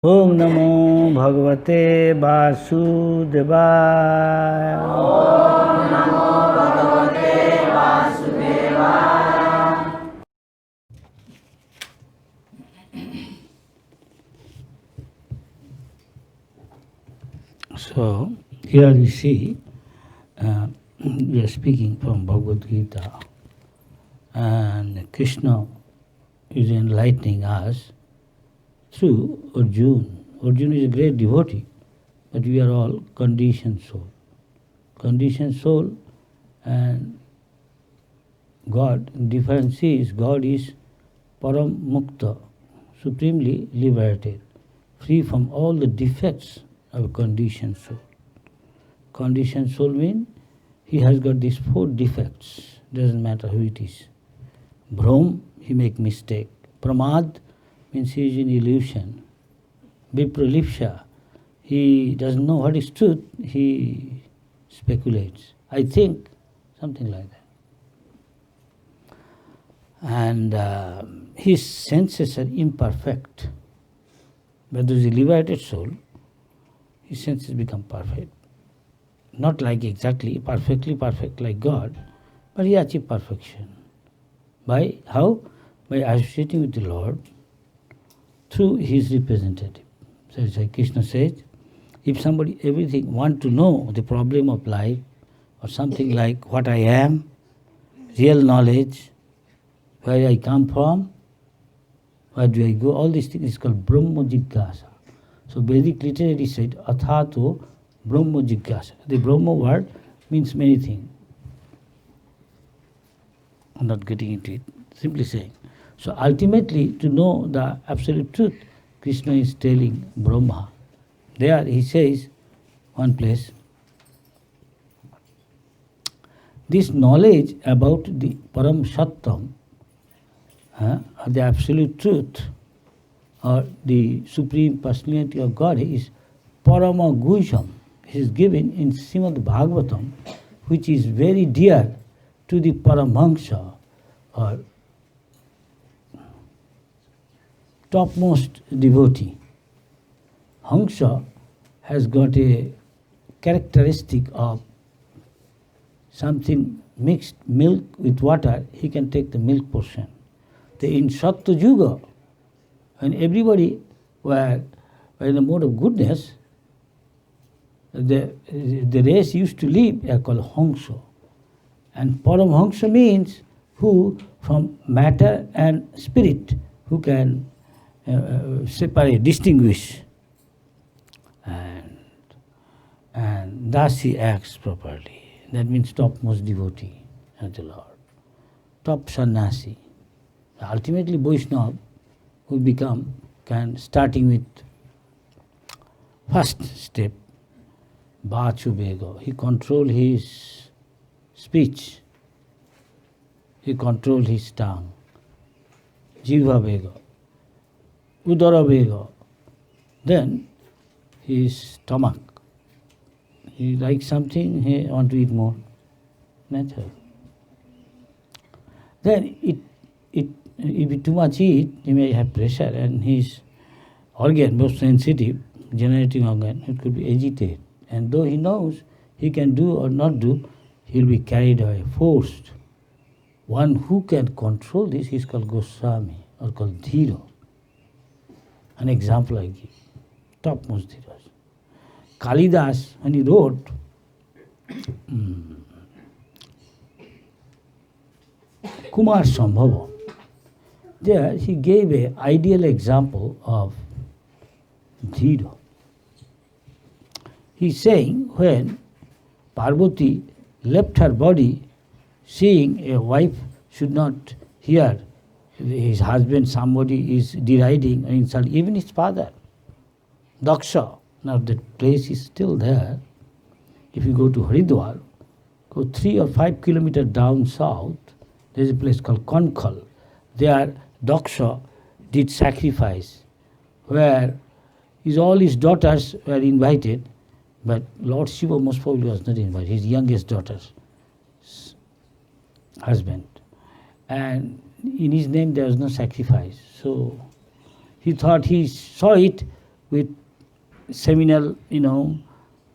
ओम नमो भगवते वासुदेवाय। ओम नमो भगवते वासुदेवाय। So here you see, we are speaking from Bhagavad Gita, and Krishna is enlightening us through Arjuna. Arjuna is a great devotee, but we are all conditioned soul. Conditioned soul and God, difference is God is Param Mukta, supremely liberated, free from all the defects of a conditioned soul. Conditioned soul means he has got these 4 defects, doesn't matter who it is. Bhrom, he make mistake. Pramad means he is in illusion. Vipralipsha, he doesn't know what is truth, he speculates. I think, something like that. And his senses are imperfect. But there is a liberated soul, his senses become perfect. Not like exactly, perfectly perfect like God, but he achieved perfection. By how? By associating with the Lord through his representative. So it's like Krishna says, if somebody, everything, want to know the problem of life, or something like what I am, real knowledge, where I come from, where do I go, all these things is called Brahma Jigyasa. So Vedic literary said, Athato Brahma Jigyasa. The Brahma word means many things. I'm not getting into it, simply saying. So ultimately, to know the absolute truth, Krishna is telling Brahma. There he says, one place, this knowledge about the Param Sattam, the absolute truth, or the Supreme Personality of God, is Parama Guhyam. It is given in Srimad Bhagavatam, which is very dear to the Paramahansa, or topmost devotee. Hansa has got a characteristic of something mixed milk with water, he can take the milk portion. In Sattva Yuga, when everybody were in the mode of goodness, the race used to live are called Hansa. And Paramhansa means who from matter and spirit, who can separate, distinguish. And thus he acts properly. That means topmost devotee of the Lord. Top sannyasi. Ultimately Vaishnava will become, starting with first step, Vachubhega. He control his speech. He control his tongue. Jiva Vega. Udara Vega. Then his stomach. He likes something, he want to eat more. Natural. Then if he too much eat, he may have pressure, and his organ, most sensitive, generating organ, it could be agitated. And though he knows he can do or not do, he will be carried away, forced. One who can control this is called Goswami, or called Dhira. An example I give. Topmost Dhiras. Kalidas, when he wrote, Kumar Sambhava, there he gave an ideal example of Dhira. He's saying when Parvati left her body, seeing a wife should not hear his husband, somebody is deriding or insulting, even his father, Daksha. Now that place is still there. If you go to Haridwar, go 3 or 5 kilometers down south, there is a place called Konkhal. There Daksha did sacrifice, where all his daughters were invited, but Lord Shiva most probably was not invited, his youngest daughter's husband. And in his name there was no sacrifice. So he thought, he saw it, with seminal,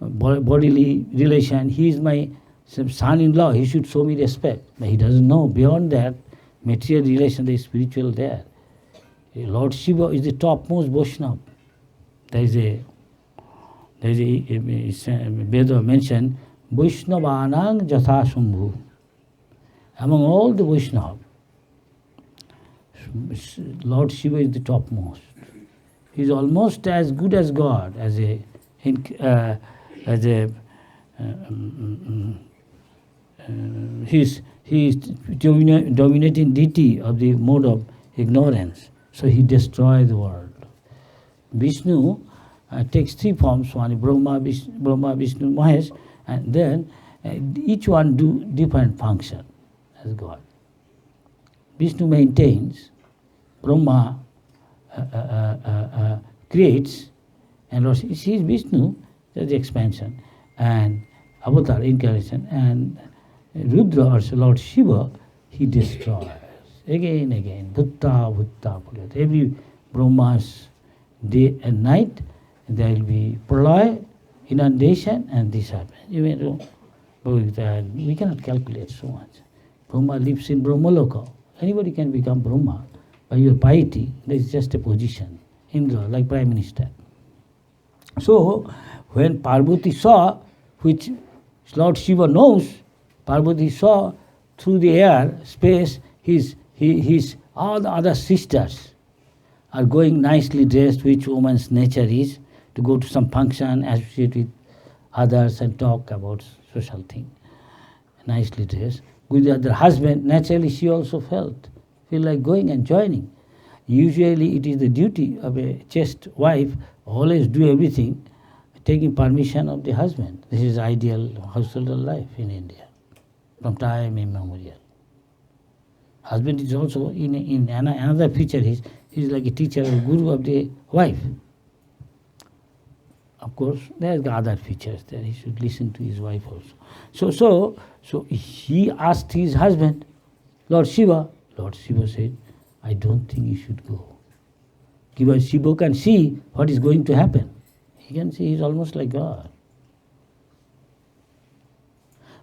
bodily relation. He is my son-in-law. He should show me respect. But he doesn't know. Beyond that, material relation, there is spiritual there. Lord Shiva is the topmost Vaishnava. There is a Veda mentioned, Vaishnavanang Jatha Shambhu. Among all the Vaishnava, Lord Shiva is the topmost. He is almost as good as God, he is dominating deity of the mode of ignorance. So he destroys the world. Vishnu takes three forms: one Brahma, Vishnu, Mahesh, and then each one do different function as God. Vishnu maintains, Brahma creates, and Lord, she is Vishnu, that's the expansion, and avatar, incarnation, and Rudra, or Lord Shiva, he destroys. Again, Bhutta. Every Brahma's day and night, there will be pralaya, inundation, and this happens. Even though we cannot calculate so much. Brahma lives in Brahmaloka. Anybody can become Brahma by your piety. There is just a position. Indra, like Prime Minister. So, when Parvati saw, which Lord Shiva knows, Parvati saw through the air, space, his all the other sisters are going nicely dressed, which woman's nature is, to go to some function, associate with others and talk about social thing. Nicely dressed. With the other husband, naturally she also feel like going and joining. Usually it is the duty of a chaste wife, always do everything, taking permission of the husband. This is ideal household life in India, from time immemorial. Husband is also, in another feature, he's like a teacher or guru of the wife. Of course, there are other features there. He should listen to his wife also. So he asked his husband, Lord Shiva. Lord Shiva said, I don't think you should go. Because Shiva can see what is going to happen. He can see, he's almost like God.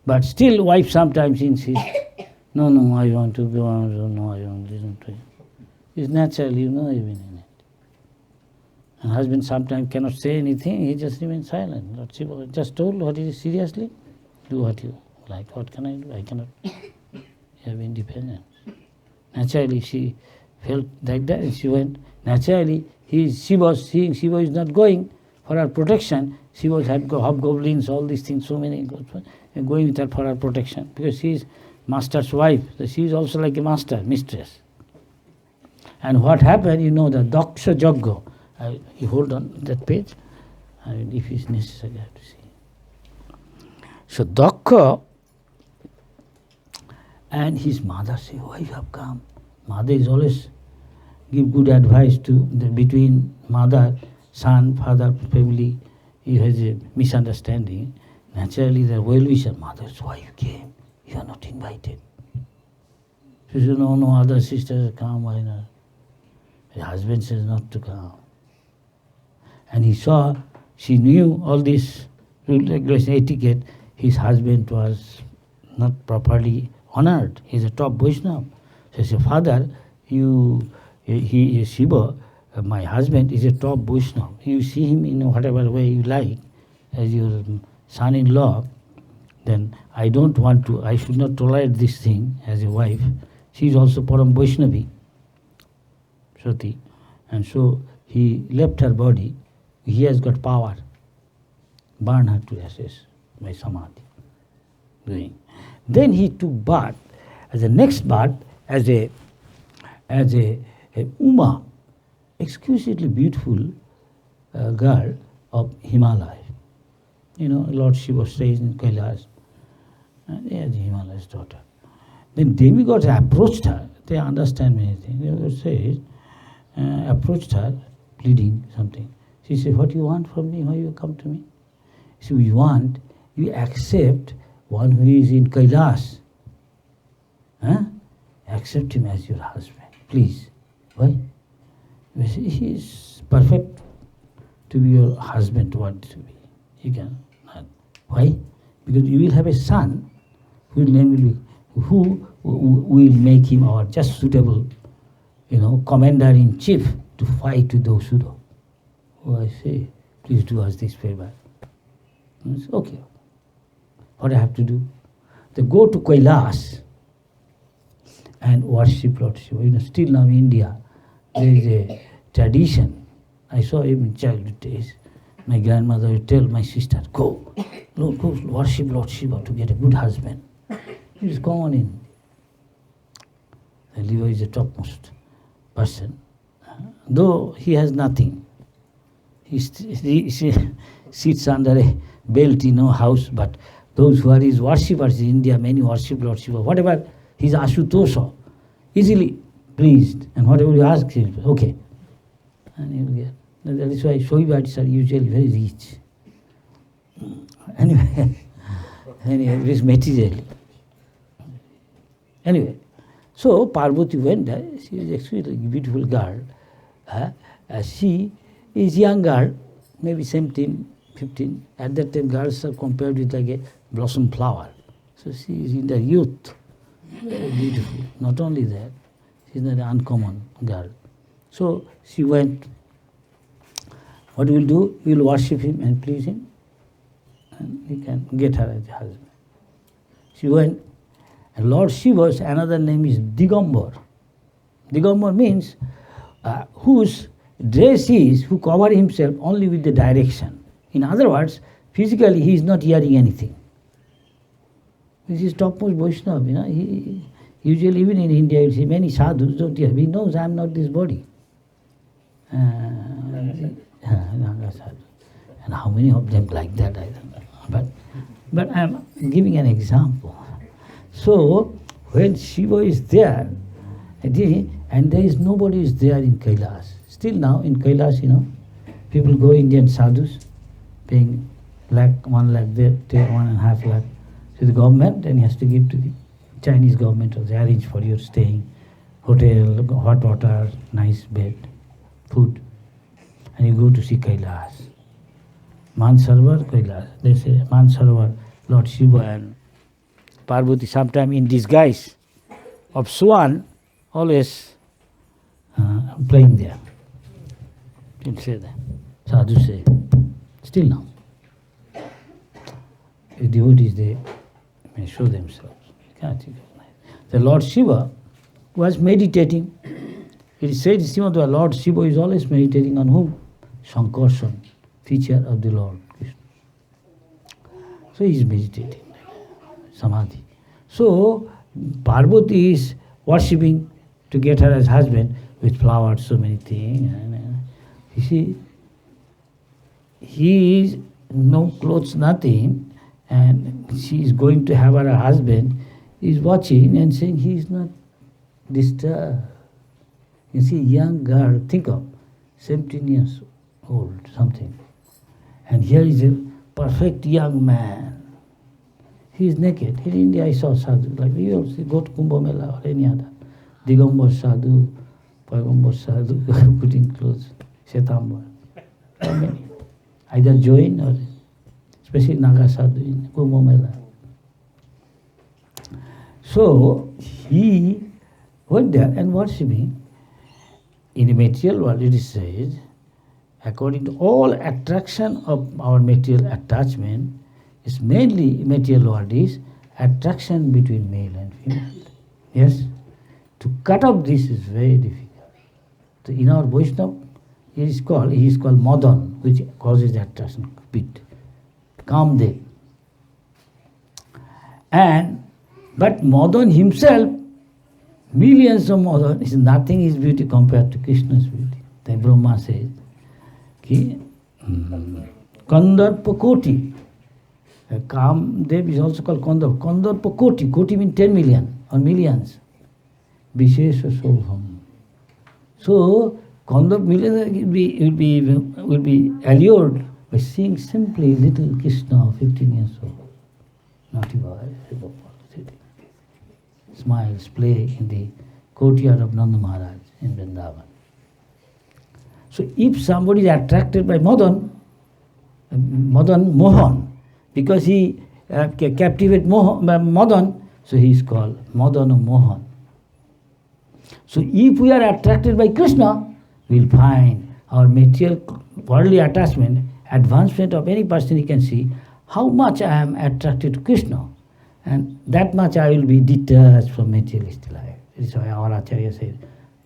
But still, wife sometimes insists, no, I want to go, no, I don't listen to you. It's natural, even in it. And husband sometimes cannot say anything, he just remains silent. Lord Shiva just told, what is it seriously? Do what you like. What can I do? I cannot have independence. Naturally, she felt like that, and she went. Naturally, she was seeing Shiva is not going for her protection. She was had hobgoblins, all these things, so many, and going with her for her protection. Because she is master's wife, so she is also like a mistress. And what happened, the Daksha Jagga. You hold on that page, if it's necessary, I have to see. So Daksha and his mother say, why you have come? Mother is always give good advice between mother, son, father, family. He has a misunderstanding. Naturally, the well-wisher mother says, why you came? You are not invited. She said, no, other sisters come, why not? The husband says not to come. And she knew all this rule, regulation, etiquette. His husband was not properly honored. He's a top Vaishnava. So he said, Father, he is Shiva, my husband is a top Vaishnava. You see him in whatever way you like, as your son-in-law, then I should not tolerate this thing as a wife. She is also Param Vaishnavi, Sati. And so he left her body. He has got power. Burn her to ashes by Samadhi. Then he took bath as the next bath as a Uma, exquisitely beautiful girl of Himalaya. Lord Shiva stays in Kailash. They are the Himalaya's daughter. Then demigods approached her. They understand many things. Demigods says, approached her, pleading something. She said, what do you want from me? Why you come to me? She said, we want you accept one who is in Kailash. Accept him as your husband, please. Why? He is perfect to be your husband, want to be. You can not. Why? Because you will have a son who will make him our just suitable, commander-in-chief to fight with the Asura. Oh, I say, please do us this favor. And I say, okay. What I have to do? They go to Kailash and worship Lord Shiva. Still now in India, there is a tradition. I saw him in childhood days. My grandmother would tell my sister, go worship Lord Shiva to get a good husband. It is common in. The Shiva is the topmost person. Though he has nothing. He sits under a belt in a house, but those who are his worshippers in India, many worship Lord Shiva. Whatever his Asutosha, easily pleased. And whatever you ask, he will, okay. And he will get. That is why Shoibadis are usually very rich. Anyway, it is material. Anyway, so Parvati went there. She is actually a beautiful girl. She is young girl, maybe 17, 15. At that time, girls are compared with like a blossom flower. So she is in the youth. Very beautiful. Not only that, she is not an uncommon girl. So she went. What we will do? We will worship him and please him, and he can get her as a husband. She went, and Lord Shiva's another name is Digambar. Digambar means whose dress is, who cover himself only with the direction. In other words, physically he is not hearing anything. This is topmost Vaishnava. He, usually even in India you see many sadhus don't hear. He knows I am not this body. And how many of them like that, I don't know. But I am giving an example. So, when Shiva is there, and there is nobody is there in Kailash. Still now in Kailash, people go, Indian sadhus, paying 1 lakh there, 1.5 lakh to the government, and he has to give to the Chinese government, or they arrange for your staying, hotel, hot water, nice bed, food. And you go to see Kailash. Mansarovar, Kailash. They say Mansarovar, Lord Shiva and Parvati, sometime in disguise of swan, always playing there. People say that. Sadhu say, still now. If devotees, they may show themselves. You can't recognize. The Lord Shiva was meditating. It is said, Srimad, Lord Shiva is always meditating on whom? Sankarshan, feature of the Lord Krishna. So he is meditating, samadhi. So Parvati is worshipping to get her as husband with flowers, so many things. You see, he is no clothes, nothing, and she is going to have her a husband. He is watching and saying he is not disturbed. You see, young girl, think of 17 years old, something. And here is a perfect young man. He is naked. In India I saw sadhu, like we also go to Kumbh Mela or any other. Digambar sadhu, Pagambar sadhu, putting clothes, Shetambar. How many? Either join or, especially Naga sadhu in Kumbh Mela. So he went there and worshipping. In the material world, it is said, according to all attraction of our material attachment, is mainly material world is attraction between male and female. Yes? To cut off this is very difficult. So in our Vaishnava, he is called Madan, which causes attraction, bit. Kamdev. But Madan himself, millions of Madan, is nothing his beauty compared to Krishna's beauty. The Brahma says, Kandarpa Koti. Kamdev is also called Kandarpa. Kandarpa Koti. Koti means 10 million or millions. Vishesha Sobham. So, Kandarpa million will be allured by seeing simply little Krishna, 15 years old. Naughty boy, sitting. Smiles, play in the courtyard of Nanda Maharaj in Vrindavan. So if somebody is attracted by Madan Mohan, because he captivate Madan, so he is called Madan Mohan. So if we are attracted by Krishna, we will find our material worldly attachment, advancement of any person, he can see how much I am attracted to Krishna, and that much I will be detached from materialistic life. This is why our Acharya says,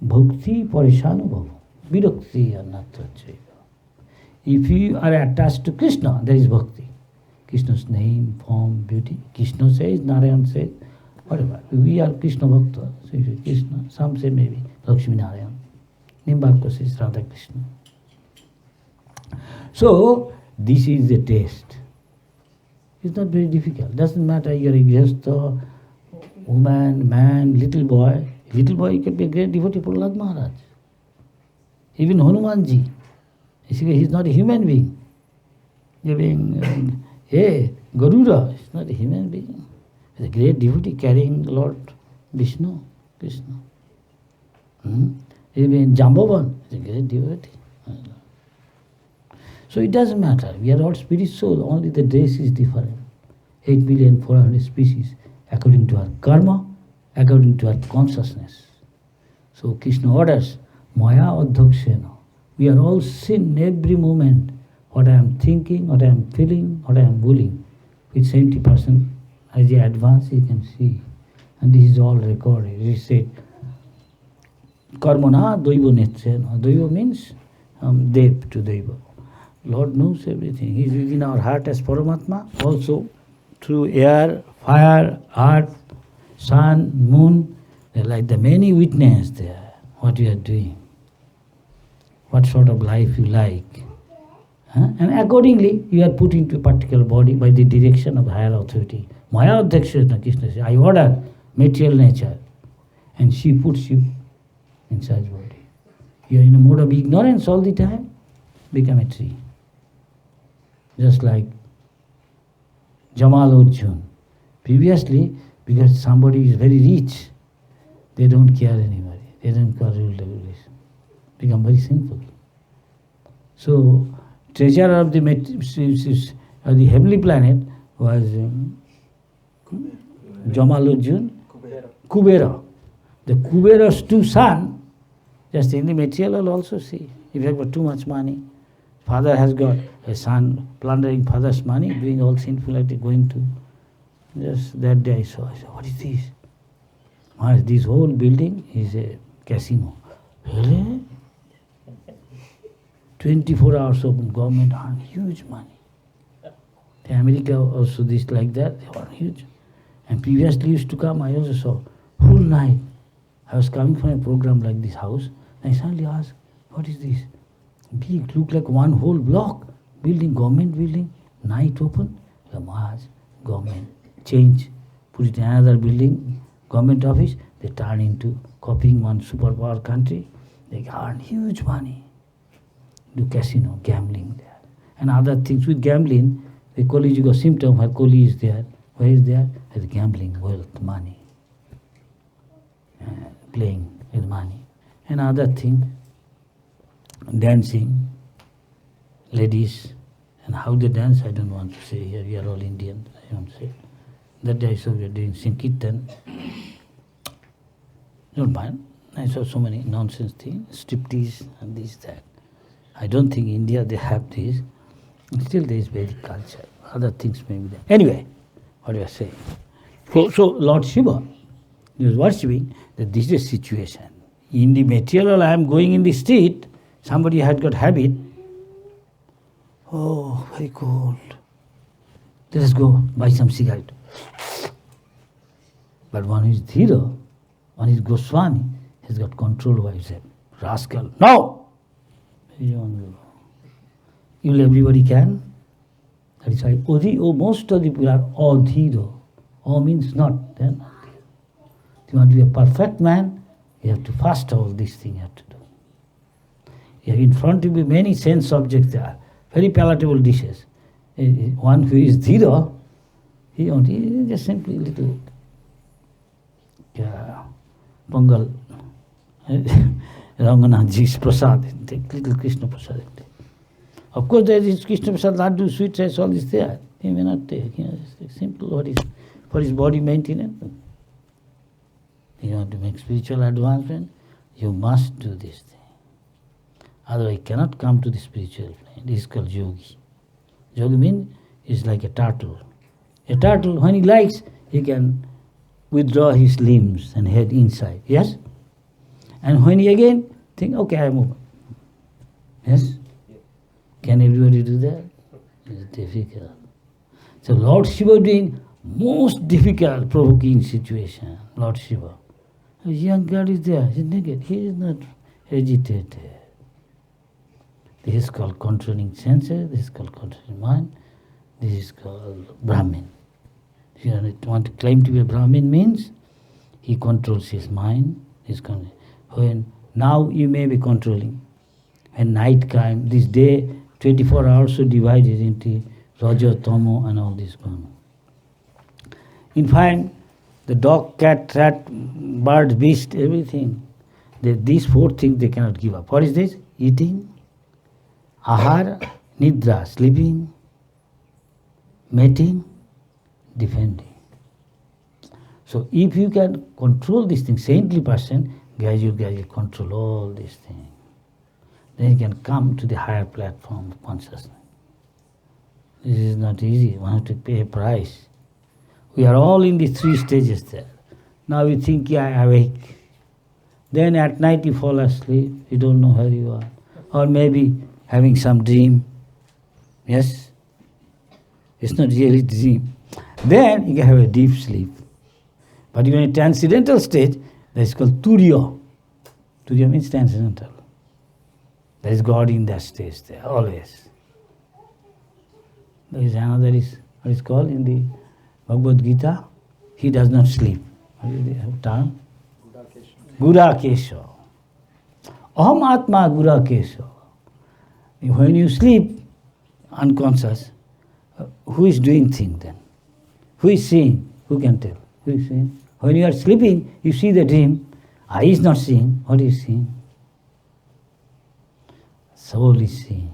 Bhakti Parishanubhava, Virakti Anatrachaiva. If you are attached to Krishna, there is bhakti. Krishna's name, form, beauty. Krishna says, Narayan says, whatever. We are Krishna Bhakta. So if you Krishna, some say maybe Lakshmi Narayan. Nimbaka says Radha Krishna. So this is the test. It's not very difficult. Doesn't matter you are a grihastha, woman, man, little boy. Little boy can be a great devotee for Prahlad Maharaj. Even Hanumanji. He's not a human being. Hey, Garuda is not a human being. He's a great devotee carrying Lord Vishnu, Krishna. Even Jambavan is a great devotee. So it doesn't matter. We are all spirit soul, only the dress is different. 8,400,000 species according to our karma, according to our consciousness. So Krishna orders, Maya Adhakshena. We are all sin every moment. What I am thinking, what I am feeling, what I am willing. With 70%, as you advance, you can see. And this is all recorded. It is said, Karmana Daiva Netrena. Daiva means Dev to Daiva. Lord knows everything. He is within our heart as Paramatma, also through air, fire, earth, sun, moon. They are like the many witnesses there, what you are doing, what sort of life you like. And accordingly, you are put into a particular body by the direction of higher authority. Maya Adhakshana, Krishna says, I order material nature, and she puts you in such body. You are in a mode of ignorance all the time, become a tree. Just like Jamal Arjun. Previously, because somebody is very rich, they don't care anybody. They don't care rule regulation. Become very simple. So, treasurer of the heavenly planet was Jamal Arjun, Kubera. The Kubera's two sons, just in the material will also see. If you have got too much money, father has got a son plundering father's money, doing all sinful activity, going to. Just that day I said, what is this? This whole building is a casino. Really? 24 hours of government earn huge money. The America also this like that, they earn huge. And previously used to come, I also saw, whole night. I was coming from a program like this house, and I suddenly asked, what is this? Big, look like one whole block, building, government building, night open, the Maharaj, government, change, put it in another building, government office, they turn into copying one superpower country, they earn huge money. Do casino, gambling there. And other things with gambling, the Kali Yuga symptom where Kali is there. Where is there? With gambling, wealth, money. Playing with money. And other thing, dancing, ladies, and how they dance, I don't want to say here. We are all Indians, I don't say. That day I saw we are doing Sankirtan. Don't mind. I saw so many nonsense things, striptease and this, that. I don't think India they have this. Still there is Vedic culture. Other things may be there. Anyway, what do I say? So Lord Shiva, he was worshipping that this is a situation. In the material I am going in the street, somebody had got habit. Oh, very cold. Let us go buy some cigarette. But one is Dhira, one is Goswami, has got control over himself. Rascal. No! You everybody can. That is why most of the people are adhira. O means not. Then if you want to be a perfect man, you have to fast all these things you have to do. You have in front of you many sense objects there, very palatable dishes. One who is dhira, he just simply little pongal. Ranganathji's prasad, take little Krishna prasad. Of course, there is Krishna prasad, laddu, sweet rice, all is there. He may not take. It's simple. What is for his body maintenance? You want to make spiritual advancement, you must do this thing. Otherwise, you cannot come to the spiritual plane. This is called yogi. Yogi means is like a turtle. A turtle, when he likes, he can withdraw his limbs and head inside. Yes? And when he again think, okay, I move. Yes? Can everybody do that? It's difficult. So Lord Shiva doing most difficult, provoking situation. Lord Shiva. A young girl is there. He's naked. He is not agitated. This is called controlling senses. This is called controlling mind. This is called Brahmin. If you want to claim to be a Brahmin means he controls his mind. When now you may be controlling. When night comes, this day, 24 hours are divided into Raja, Tamo and all this going. In fine, the dog, cat, rat, bird, beast, everything. These four things they cannot give up. What is this? Eating, ahara, nidra, sleeping, mating, defending. So if you can control these things, saintly person, gradually control all these things. Then you can come to the higher platform of consciousness. This is not easy. One has to pay a price. We are all in the three stages there. Now you think, yeah, I am awake. Then at night you fall asleep. You don't know where you are. Or maybe having some dream. Yes? It's not really dream. Then you can have a deep sleep. But you are in a transcendental stage, that is called Turiya. Turiya means transcendental. There is God in that stage there, always. There is another, what is called in the Bhagavad Gita, he does not sleep. What is the term? Gura Kesha. Aham Atma Gura Kesha. When you sleep, unconscious, who is doing thing then? Who is seeing? Who can tell? Who is seeing? When you are sleeping, you see the dream. Eye is not seeing. What is seeing? Soul is seeing.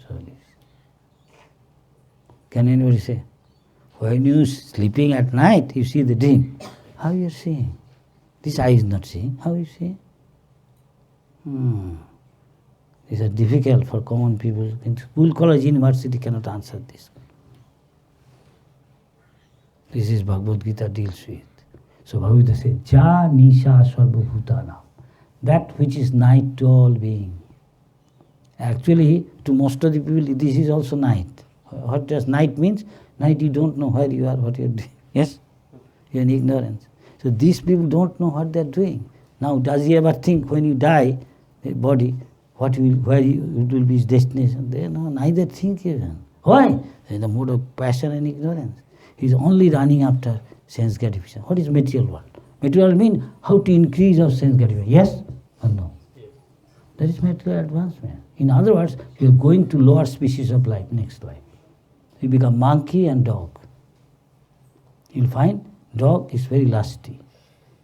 Soul is seeing. Can anybody say? When you are sleeping at night, you see the dream. How you are seeing? This eye is not seeing. How you see? These are difficult for common people. In school, college, university cannot answer this. This is Bhagavad Gita deals with. So Bhagavad Gita says, Ja Nisha Sarva Bhutana. That which is night to all being. Actually, to most of the people, this is also night. What does night means? Night you don't know where you are, what you are doing. Yes? You are in ignorance. So these people don't know what they are doing. Now, does he ever think when you die, the body, where it will be his destination? They know, neither think even. Why? In the mood of passion and ignorance. He is only running after sense gratification. What is material world? Material world means how to increase our sense gratification. Yes or no? Yes. That is material advancement. In other words, you are going to lower species of life, next life. You become monkey and dog. You'll find dog is very lusty.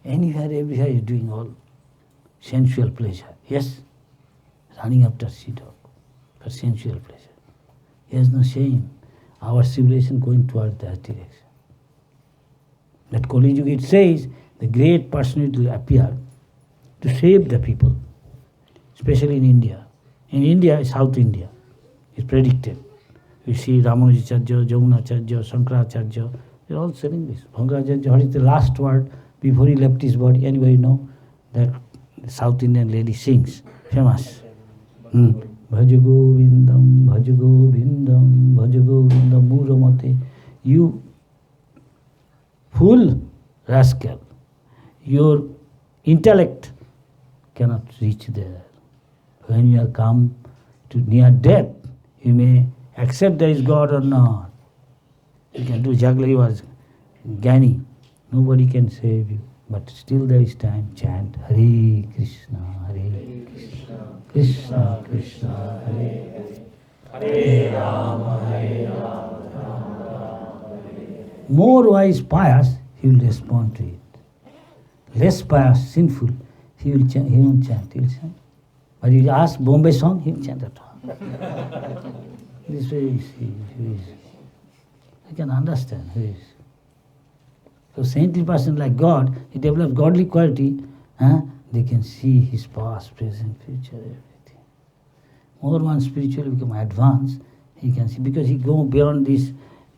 Anywhere, everywhere is doing all sensual pleasure. Yes? Running after sea dog for sensual pleasure. He has no shame. Our civilization going toward that direction. That Kali Yuga, it says, the great personality will appear to save the people, especially in India. In India, South India, it's predicted. You see Ramanujacharya, Jamunacharya, Shankaracharya, they're all saying this. Bhangaracharya, what is the last word before he left his body? Anybody know? That South Indian lady sings, famous. Bhaja Govindam, Bhaja Govindam, Bhaja Govindam, Muramate. You fool, rascal, your intellect cannot reach there. When you are come to near death, you may accept there is God or not. You can do jugglery or Gyani. Nobody can save you. But still there is time. Chant Hare Krishna, Hare Krishna, Krishna Krishna, Hare Hare, Hare Rama, Hare Rama, Rama Rama, Hare. More wise, pious, he will respond to it. Less pious, sinful, he won't chant, he will chant. But you ask Bombay song, he will chant at all. This way you see who is. You can understand who is. So saintly person like God, he develops godly quality, they can see his past, present, future, everything. More one spiritually become advanced, he can see, because he go beyond this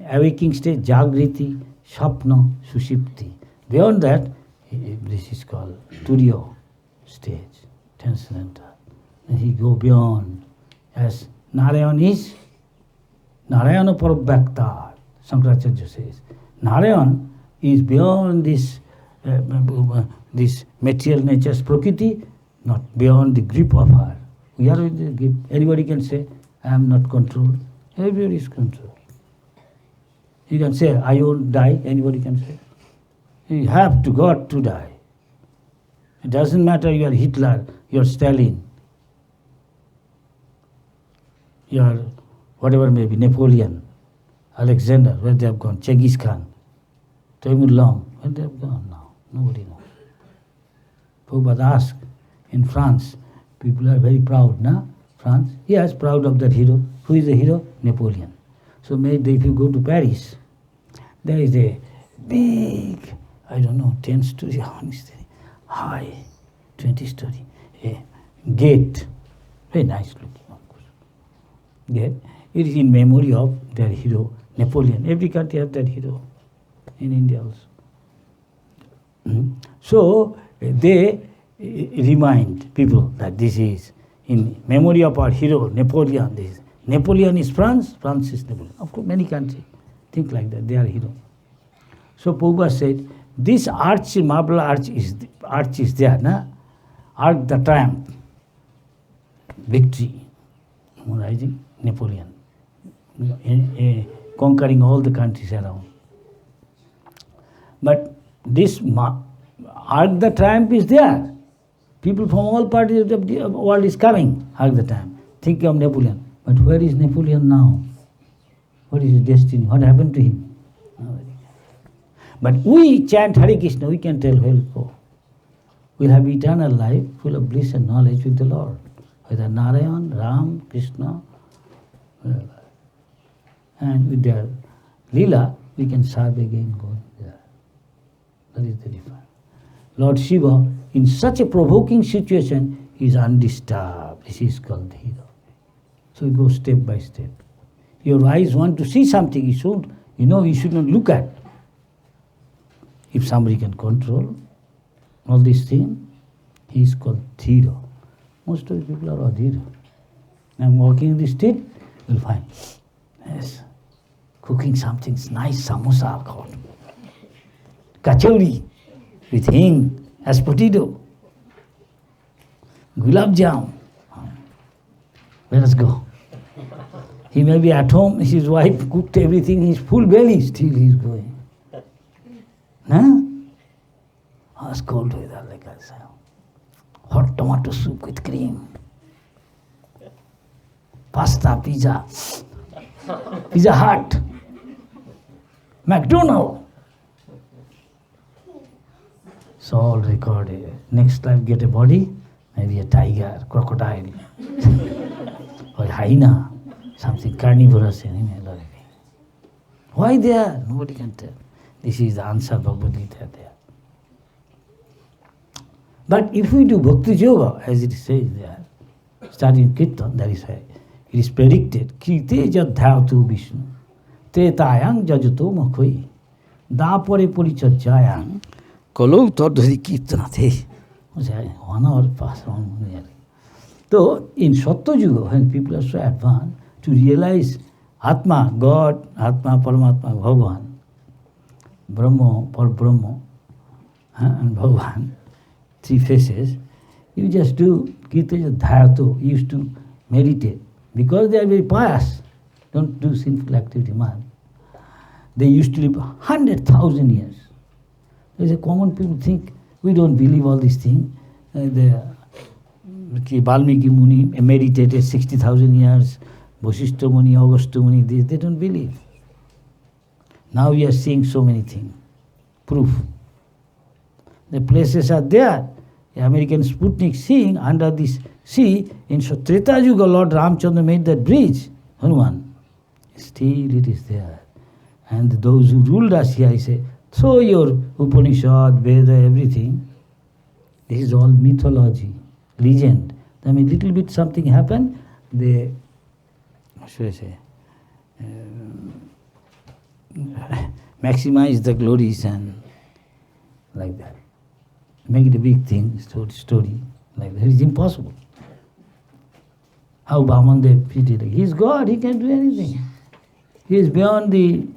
awaking state, Jagriti, Shapna, Sushipti. Beyond that, this is called Turiya stage, transcendental. And he go beyond, as Narayan is, Narayana Parabhakta, Shankaracharya says. Narayan is beyond this this material nature's prakriti, not beyond the grip of her. We are with the grip. Anybody can say, I am not controlled. Everybody is controlled. You can say, I won't die. Anybody can say. You have to got to die. It doesn't matter you are Hitler, you are Stalin, you are whatever may be, Napoleon, Alexander, where they have gone, Genghis Khan, Taimur-Long, where they have gone now? Nobody knows. Prabhupada asked, in France, people are very proud, na? France? Yes, proud of that hero. Who is the hero? Napoleon. So maybe if you go to Paris, there is a big, 10-story, high, 20-story, a gate, very nice looking, of course. Gate. It is in memory of their hero, Napoleon. Every country has that hero, in India also. So they remind people that this is in memory of our hero, Napoleon. This Napoleon is France, France is Napoleon. Of course, many countries think like that, they are hero. So Prabhupada said, this arch, marble arch is there, na? Arc the triumph, victory, rising Napoleon, conquering all the countries around. But this arc the triumph is there. People from all parts of the world is coming, arc the triumph. Think of Napoleon. But where is Napoleon now? What is his destiny? What happened to him? But we chant Hare Krishna, we can tell where we go. We'll have eternal life full of bliss and knowledge with the Lord. Whether Narayan, Ram, Krishna, whatever. And with their Leela, we can serve again God there. That is the difference. Lord Shiva, in such a provoking situation, is undisturbed. This is called the hero. So we go step by step. Your eyes want to see something, you should not look at. If somebody can control all these things, he is called Dhira. Most of the people are Adhira. I'm walking in the street, you'll find, yes, cooking something nice, samosa, called kachori with hing as potato, gulab jam. Let us go. He may be at home, his wife cooked everything, he's full belly, still he's going. It's cold weather, like I say. Hot tomato soup with cream. Pasta, pizza. Pizza Hut. McDonald's. It's all recorded. Next time get a body, maybe a tiger, crocodile, or hyena, something carnivorous animal. Why there? Nobody can tell. This is the answer of Bhagavad Gita there. But if we do Bhakti Yoga, as it says there, starting Kirtan, that is why it is predicted, Kirte jadhyavatu Vishnu, Tretayang jajato makhoi, Dapare porichajayang, Kalo tadhari kirtanate. 1 hour pass on nearly. So in Sattva Yuga, when people are so advanced, to realize Atma, God, Atma, Paramatma, Bhagavan, Brahma, Parbrahma, and Bhagavan, 3 faces, you just do Kirtaya Dhayatu, you used to meditate. Because they are very pious, don't do sinful activity, man. They used to live 100,000 years. There's a common people think, we don't believe all these things. Valmiki Muni meditated 60,000 years, Vasishtha Muni, Agastya Muni, they don't believe. Now we are seeing so many things. Proof. The places are there. American Sputnik seeing under this sea, in Treta Yuga, Lord Ramchandra made that bridge, Hanuman. Still it is there. And those who ruled us here, I say, throw your Upanishad, Veda, everything. This is all mythology, legend. I mean, little bit something happened, they, what should I say, maximize the glories and like that. Make it a big thing, story like that. It is impossible. How Bhamandev treated, he is God, he can do anything. He is beyond the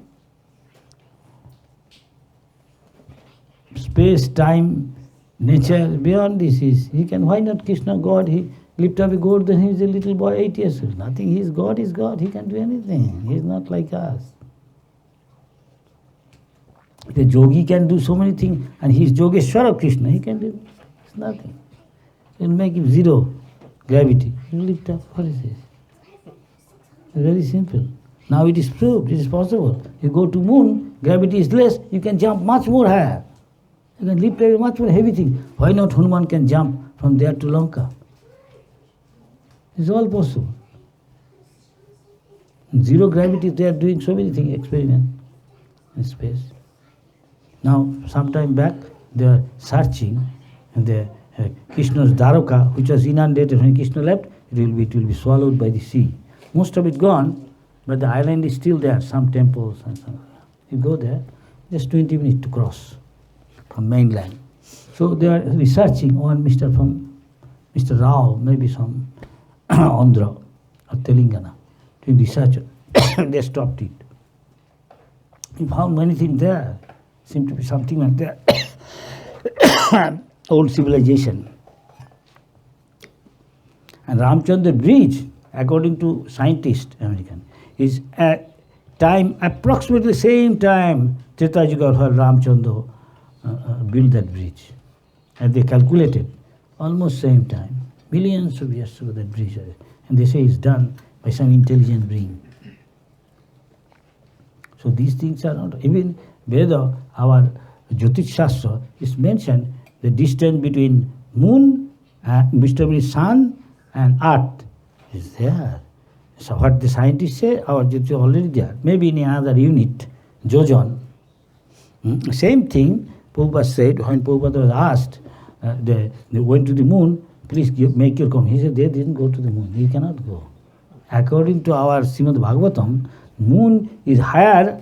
space, time, nature, beyond this. He can, why not Krishna, God? He lift up a goat, then he is a little boy, 8 years old. Nothing, he is God, he can do anything. He is not like us. The yogi can do so many things, and he is Yogeshwara Krishna, he can do it's nothing. You will make him zero gravity. You lift up, what is this? Very simple. Now it is proved, it is possible. You go to moon, gravity is less, you can jump much more higher. You can lift a much more heavy thing. Why not Hanuman can jump from there to Lanka? It's all possible. In zero gravity, they are doing so many things, experiment in space. Now, some time back, they are searching, and Krishna's Dwarka, which was inundated when Krishna left, it will be swallowed by the sea. Most of it gone, but the island is still there, some temples and some. You go there, just 20 minutes to cross from mainland. So they are researching, one Mr. Rao, maybe some Andhra or Telangana, doing research. They stopped it. He found many things there. Seemed to be something like that. Old civilization. And Ramchandra bridge, according to scientists, American, is at time, approximately same time, Treta Yuga, where Ramchandra built that bridge. And they calculated, almost same time, millions of years ago that bridge. And they say it's done by some intelligent being. So these things are not, even Veda, our Jyotish Shastra, is mentioned the distance between moon, between sun and earth is there. So what the scientists say, our Jyotish is already there. Maybe in another unit, Jojon. Same thing, Prabhupada said, when Prabhupada was asked, they went to the moon, please make your comment. He said, they didn't go to the moon, you cannot go. According to our Srimad Bhagavatam, moon is higher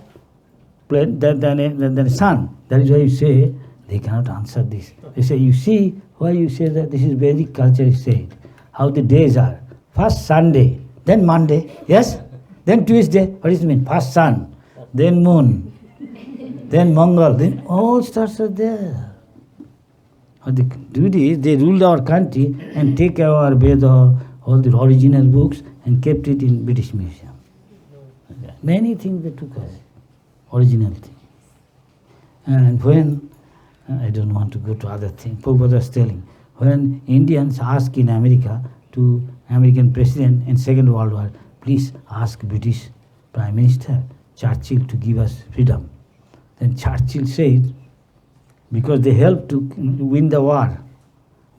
than the sun. That is why you say, they cannot answer this. They say, you see why you say that this is Vedic culture is said, how the days are. First Sunday, then Monday, yes? Then Tuesday, what does it mean? First sun, then moon, then Mangal, then all stars are there. What the duty is, they ruled our country and take our Veda, all the original books, and kept it in British Museum. Many things they took away, original thing. And when, I don't want to go to other things, Prabhupada was telling, when Indians ask in America to American president in Second World War, please ask British Prime Minister Churchill to give us freedom. Then Churchill said, because they helped to win the war.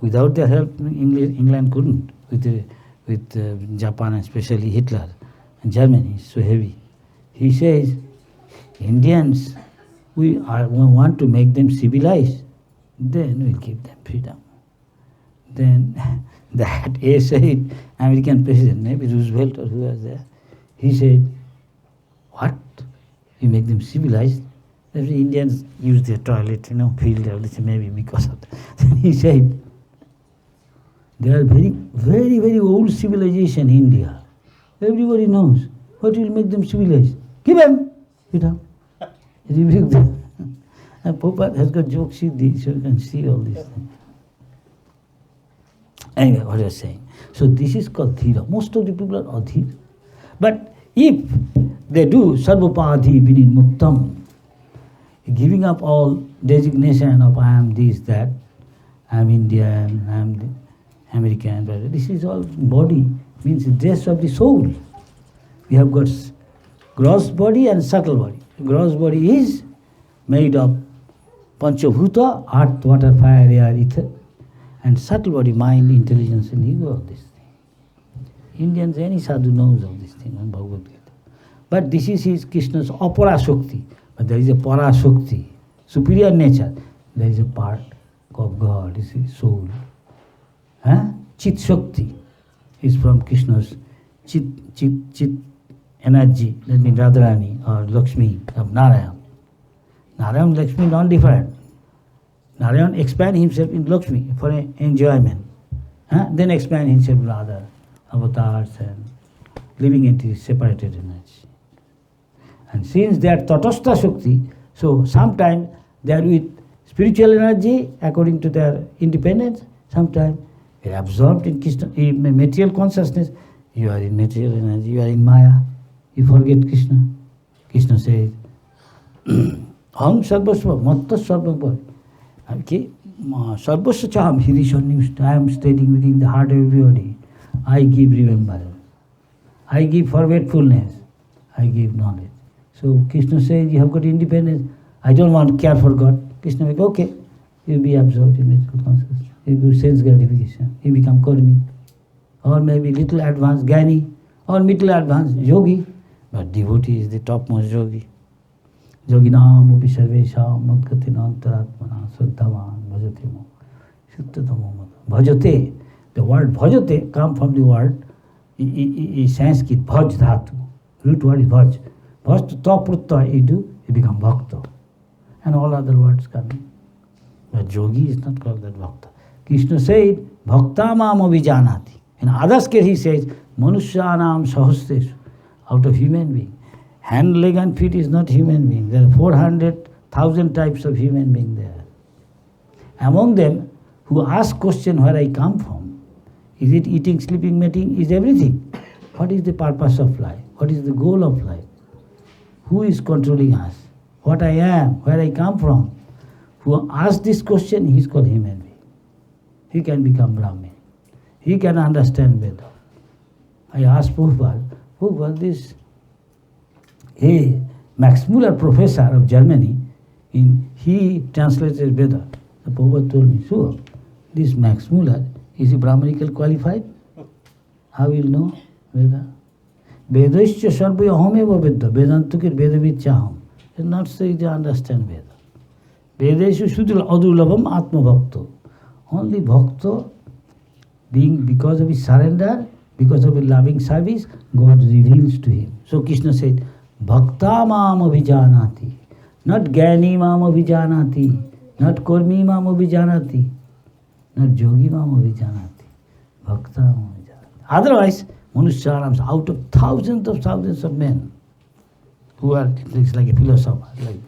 Without their help, England couldn't, with Japan and especially Hitler and Germany is so heavy. He says, Indians, we want to make them civilized, then we'll give them freedom. Then that said, American president, maybe Roosevelt or who was there, he said, what? You make them civilized? The Indians use their toilet, field everything, maybe because of that. Then he said, they are very, very, very old civilization, India. Everybody knows. What will make them civilized? Give them freedom. Rebuke them. And Prabhupada has got jokes with this, so you can see all these things. Anyway, what I was saying. So this is called Dhira. Most of the people are adhir. But if they do sarvapadhi vinimuktam, giving up all designation of I am this, that, I am Indian, I am American, but this is all body, means dress of the soul. We have got gross body and subtle body. Gross body is made of Panchabhuta, earth, water, fire, air, ether. and subtle body, mind, intelligence, and ego of this thing. Indians, any sadhu knows of this thing on Bhagavad Gita. But this is his Krishna's apara shakti. But there is a para shakti, superior nature. There is a part of God, is his soul. Chit shakti is from Krishna's chit energy. That means Radharani or Lakshmi of Narayan. Narayan and Lakshmi non-different. Narayan expand himself in Lakshmi for enjoyment. Then expand himself in other avatars and living entities, separated energy. And since they are tatastha shakti, so sometimes they are with spiritual energy according to their independence, sometimes they are absorbed in Krishna, in material consciousness. You are in material energy, you are in Maya, you forget Krishna. Krishna says, Aham sarvasva matta sarvampa. Okay? Sarvasva chaham hiri. I am stating within the heart of everybody. I give remembrance. I give forgetfulness. I give knowledge. So Krishna says, you have got independence. I don't want to care for God. Krishna will go, okay, you be absorbed in material consciousness. You do sense gratification. You become karmi. Or maybe little advanced jnani. Or middle advanced yogi. But devotee is the topmost yogi. Yoginam upi sarvesham madgatina antaratmana saddhavan bhajate mo shuddhatamo bhajate. The word bhajate comes from the word is Sanskrit bhaj dhatu. Root word is bhaj. Bhaj to top prutta you do, you become bhakta. And all other words come in. But yogi is not called that bhakta. Krishna said, bhakta mam avijanati. In others case he says, manushyanam sahasreshu. Out of human being. Hand, leg and feet is not human being. There are 400,000 types of human being there. Among them, who ask question where I come from, is it eating, sleeping, mating, is everything. What is the purpose of life? What is the goal of life? Who is controlling us? What I am, where I come from. Who asks this question, he is called human being. He can become Brahmin. He can understand Veda. I asked Prabhupada, this Max Muller professor of Germany, he translated Veda. The Prabhupada told me, so this Max Muller, is he Brahmanical qualified? How will know Veda? Vedaischa sarvaya ahomeva Veda. Vedantukir Vedavidcha aham. It's not so easy to understand Veda. Vedeshu sudhil adurlabham atma bhakto. Only bhakta, being because of his surrender, because of his loving service, God reveals to him. So Krishna said, Bhakta mam abhijanati. Not Jnani mam abhijanati. Not Kurmi mam abhijanati. Not Yogi mam abhijanati. Bhakta mam abhijanati. Otherwise, Manushyanams, out of thousands of men who are like a philosopher, like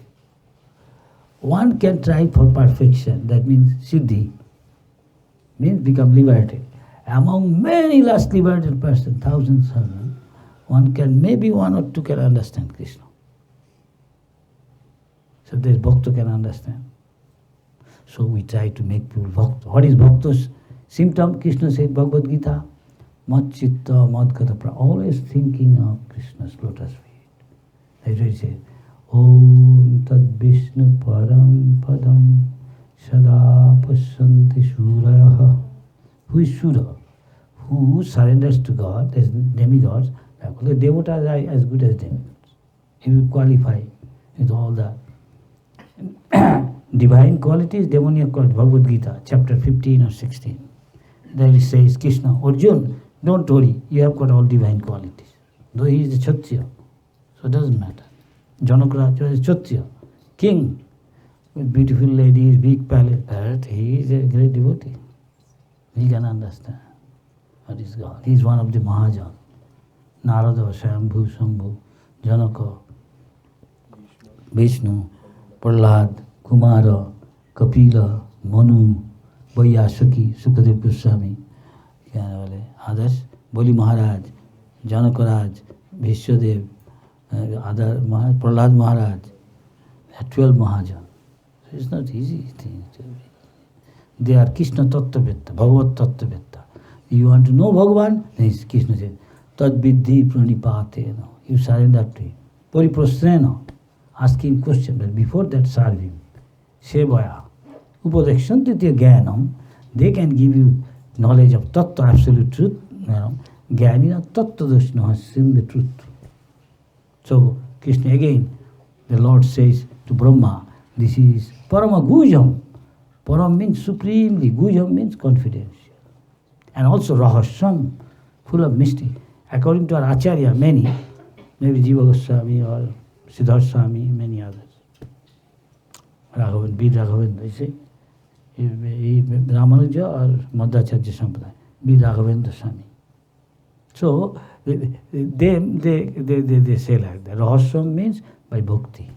one can try for perfection, that means siddhi, means become liberated. Among many last liberated persons, thousands of them, one can, maybe one or two can understand Krishna. So this bhakta can understand. So we try to make people bhakta. What is bhakta's symptom? Krishna said, Bhagavad Gita, mat chitta mad gata, always thinking of Krishna's lotus feet. That's why he said, Om tad Vishnu param padam sada pasyanti shurayaha. Who is Shura? Who surrenders to God, as demigods. The devotas are as good as demigods. If you qualify with all the divine qualities, demoniac qualities, Bhagavad Gita, chapter 15 or 16. There it says, Krishna, Arjun, don't worry, you have got all divine qualities. Though he is the Kshatriya, so it doesn't matter. Janaka is Kshatriya, king, with beautiful ladies, big palace, but he is a great devotee. He can understand what is God. He is one of the Mahajan. Narada, Shambhu, Shambhu, Janaka, Vishnu, Prahlad, Kumara, Kapila, Manu, Vaiyasaki, Sukadev Goswami, others, Boli Maharaj, Janakaraj, Vishwadev, other Prahlad Maharaj, 12 Mahajan. So it's not easy thing to be. They are Krishna Tattvavedta, Bhagavad Tattvavedta. You want to know Bhagavan? Then Krishna says, Tad Viddhi Pranipatena. You surrender to him. Pariprasrena, asking question, but before that serve him. Sevaya. Upadekshanti Jnanam They can give you knowledge of Tattva, absolute truth. Jnanina Tattva Dashna has seen the truth. So Krishna again, the Lord says to Brahma, this is Parama Gujam. Param means supremely, Gujam means confidential. And also Rahasam, full of mystery. According to our Acharya, many, maybe Jiva Goswami or Siddhartha Swami, many others. Raghavan, B. Raghavan, they say. Ramanuja or Madhacharya Sampradaya, B. Raghavendra Swami. So, they say like that. Rahasam means by bhakti.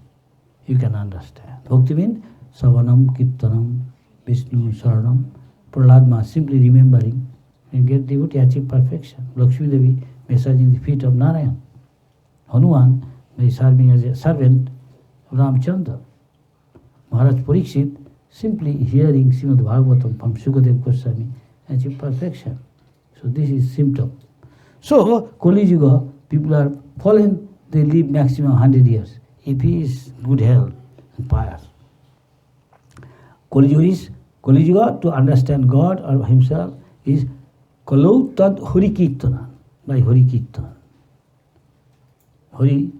You can understand. Bhakti means Savanam, Kirtanam, Vishnu, Saranam, Prahlad, simply remembering and get devotee, achieve perfection. Lakshmi Devi massaging the feet of Narayan. Hanuman by serving as a servant of Ramchandra. Maharaj Parikshit simply hearing Srimad Bhagavatam from Sukadev Goswami achieve perfection. So this is symptom. So Kali Yuga, people are fallen, they live maximum 100 years. If he is good health and pious. Kali Yuga, to understand God or himself is Kalau Tad Hari Kirtana, by Hari Kirtana. Hari,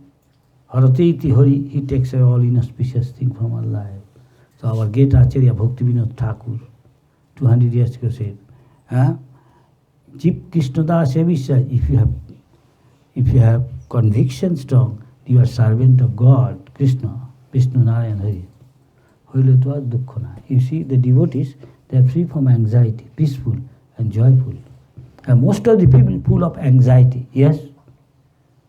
Harateti Hari, he takes away all inauspicious things from our life. So our great Acharya Bhakti Vinod Thakur, 200 years ago said, Jip Krishnadas Evisha, if you have conviction strong, you are servant of God, Krishna, Vishnu, Narayan, Hari. You see, the devotees, they are free from anxiety, peaceful and joyful. And most of the people full of anxiety, yes.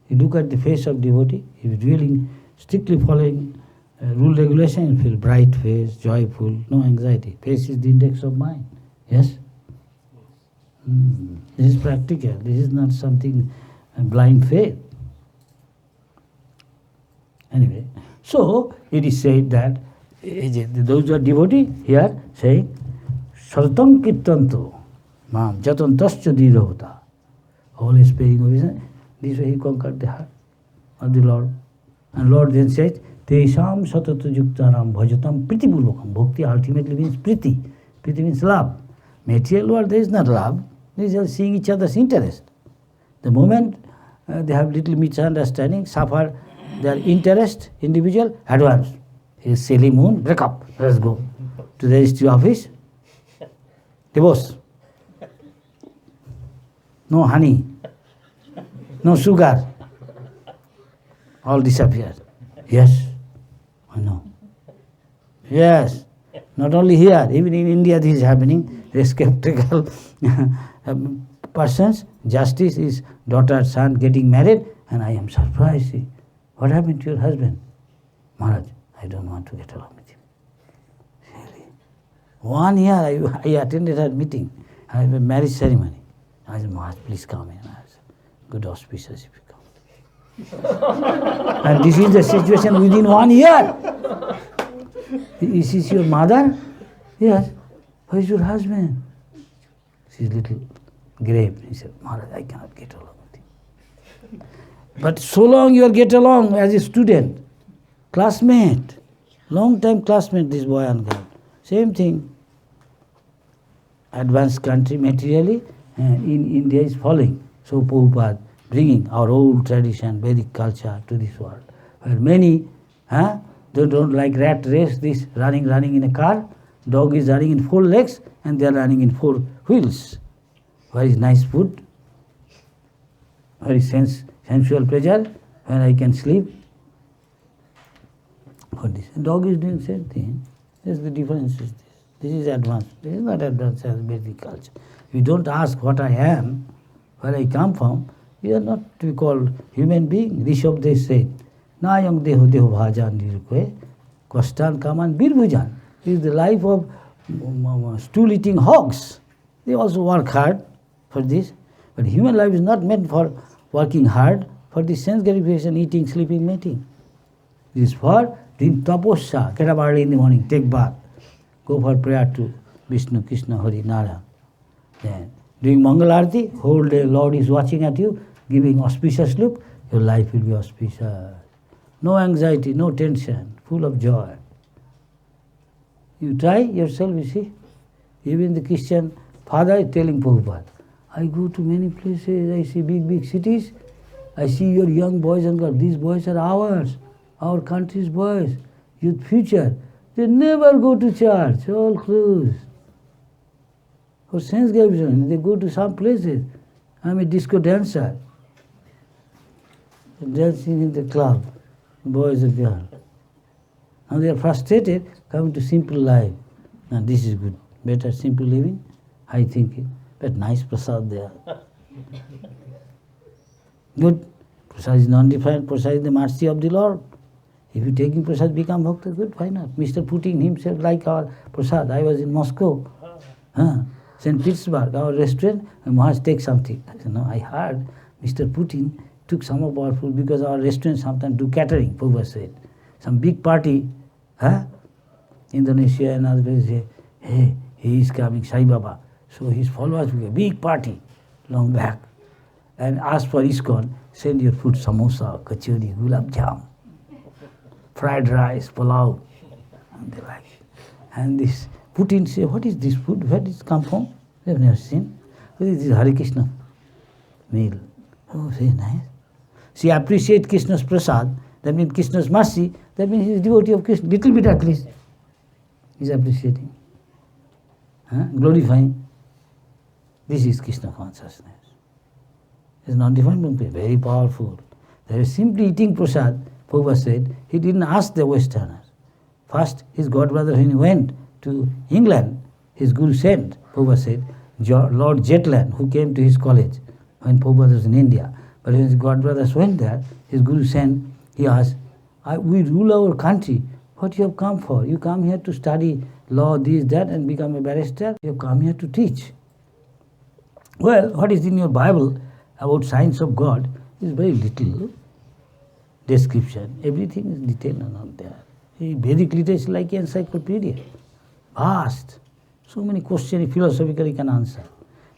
You look at the face of devotee, if is really strictly following rule regulation, you feel bright face, joyful, no anxiety. Face is the index of mind, yes. This is practical, this is not something blind faith. Anyway, so it is said that those who are devotee here saying, Sartam Kirtanto, Mam, Jatan Tascha Didavata. Always paying obedience. This way he conquered the heart of the Lord. And Lord then says, Tesham Satata Yuktanam Bhajatam Priti Purvakam. Bhakti ultimately means Priti. Priti means love. Material world, there is not love. They are seeing each other's interest. The moment they have little misunderstanding, suffer their interest, individual, advance. His silly moon, break up, let's go to the registry office, divorce. No honey, no sugar, all disappear. Yes, I know. Yes, not only here, even in India this is happening. The skeptical persons, justice is daughter, son getting married, and I am surprised. See, what happened to your husband? Maharaj, I don't want to get along with him. Really? 1 year I attended her meeting. I have a marriage ceremony. I said, Maharaj, please come in. I said, good auspicious if you come. And this is the situation within 1 year. Is this your mother? Yes. Where is your husband? She is little grave. He said, Maharaj, I cannot get along with him. But so long you will get along as a student, classmate, long time classmate, this boy and girl. Same thing. Advanced country materially, in India is falling. So Prabhupada bringing our old tradition, Vedic culture to this world. Where many, they don't like rat race, this running in a car. Dog is running in 4 legs and they are running in 4 wheels. Where is nice food? Where is sensual pleasure? Where I can sleep? For this. Dog is doing the same thing. This is the difference is this. This is advanced. This is not advanced as Vedic culture. If you don't ask what I am, where I come from, you are not to be called human being. Rishabh they said, Nayam deho deho bhajan nirukwe, Kwastan kaman birbhujan. It is the life of stool-eating hogs. They also work hard for this. But human life is not meant for working hard, for the sense gratification, eating, sleeping, mating. It is for doing taposya, get up early in the morning, take bath, go for prayer to Vishnu, Krishna, Hari, Narayan. Then doing Mangal Arati, whole day Lord is watching at you, giving auspicious look, your life will be auspicious. No anxiety, no tension, full of joy. You try yourself, you see. Even the Christian father is telling Prabhupada, I go to many places, I see big cities, I see your young boys and girls. These boys are ours, our country's boys, youth future. They never go to church, all closed. For sense gravitation, they go to some places. I'm a disco dancer, dancing in the club, boys and girls. Now they are frustrated, coming to simple life. Now this is good, better simple living, high thinking, but nice prasad there. Good. Prasad is non-defined, prasad is the mercy of the Lord. If you taking prasad, become bhakta, good, why not? Mr. Putin himself like our prasad. I was in Moscow, St. Petersburg, our restaurant, and Maharaj take something. I said, no, I heard Mr. Putin took some of our food because our restaurant sometimes do catering, Prabhupada said. Some big party, Indonesia and other places say, hey, he is coming, Sai Baba. So his followers will a big party, long back, and ask for ISKCON, send your food, samosa, kachori, gulab jam, fried rice, pulao, and they like. And this Putin say, what is this food? Where did it come from? They have never seen. This is Hare Krishna meal. Oh, very nice. She appreciates Krishna's prasad, that means Krishna's mercy, that means he is devotee of Krishna, little bit at least. He is appreciating, glorifying. This is Krishna consciousness. It's not defined, but very powerful. They are simply eating prasad. Prabhupada said, he didn't ask the Westerners. First, his godbrother, when he went to England, his guru sent, Prabhupada said, Lord Jetland, who came to his college when Prabhupada was in India. But when his godbrothers went there, his guru sent, he asked, we rule our country. What you have come for? You come here to study law, this, that, and become a barrister? You have come here to teach. Well, what is in your Bible about science of God is very little description. Everything is detailed and not there. Vedic literature is like an encyclopedia. Vast. So many questions philosophically can answer.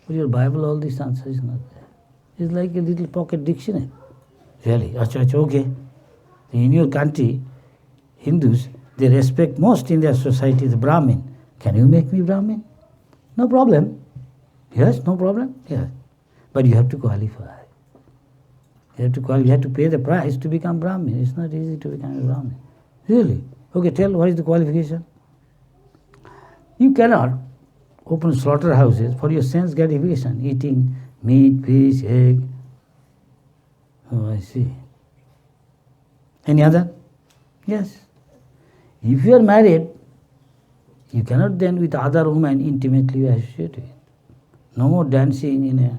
But your Bible, all these answers is not there. It's like a little pocket dictionary. Really, okay. In your country, Hindus, they respect most in their society the Brahmin. Can you make me Brahmin? No problem. Yes, no problem. Yes. But you have to qualify. You have to pay the price to become Brahmin. It's not easy to become a Brahmin. Really? Okay, tell what is the qualification? You cannot open slaughterhouses for your sense gratification, eating meat, fish, egg. Oh, I see. Any other? Yes. If you are married, you cannot then with other women intimately associate with. No more dancing in a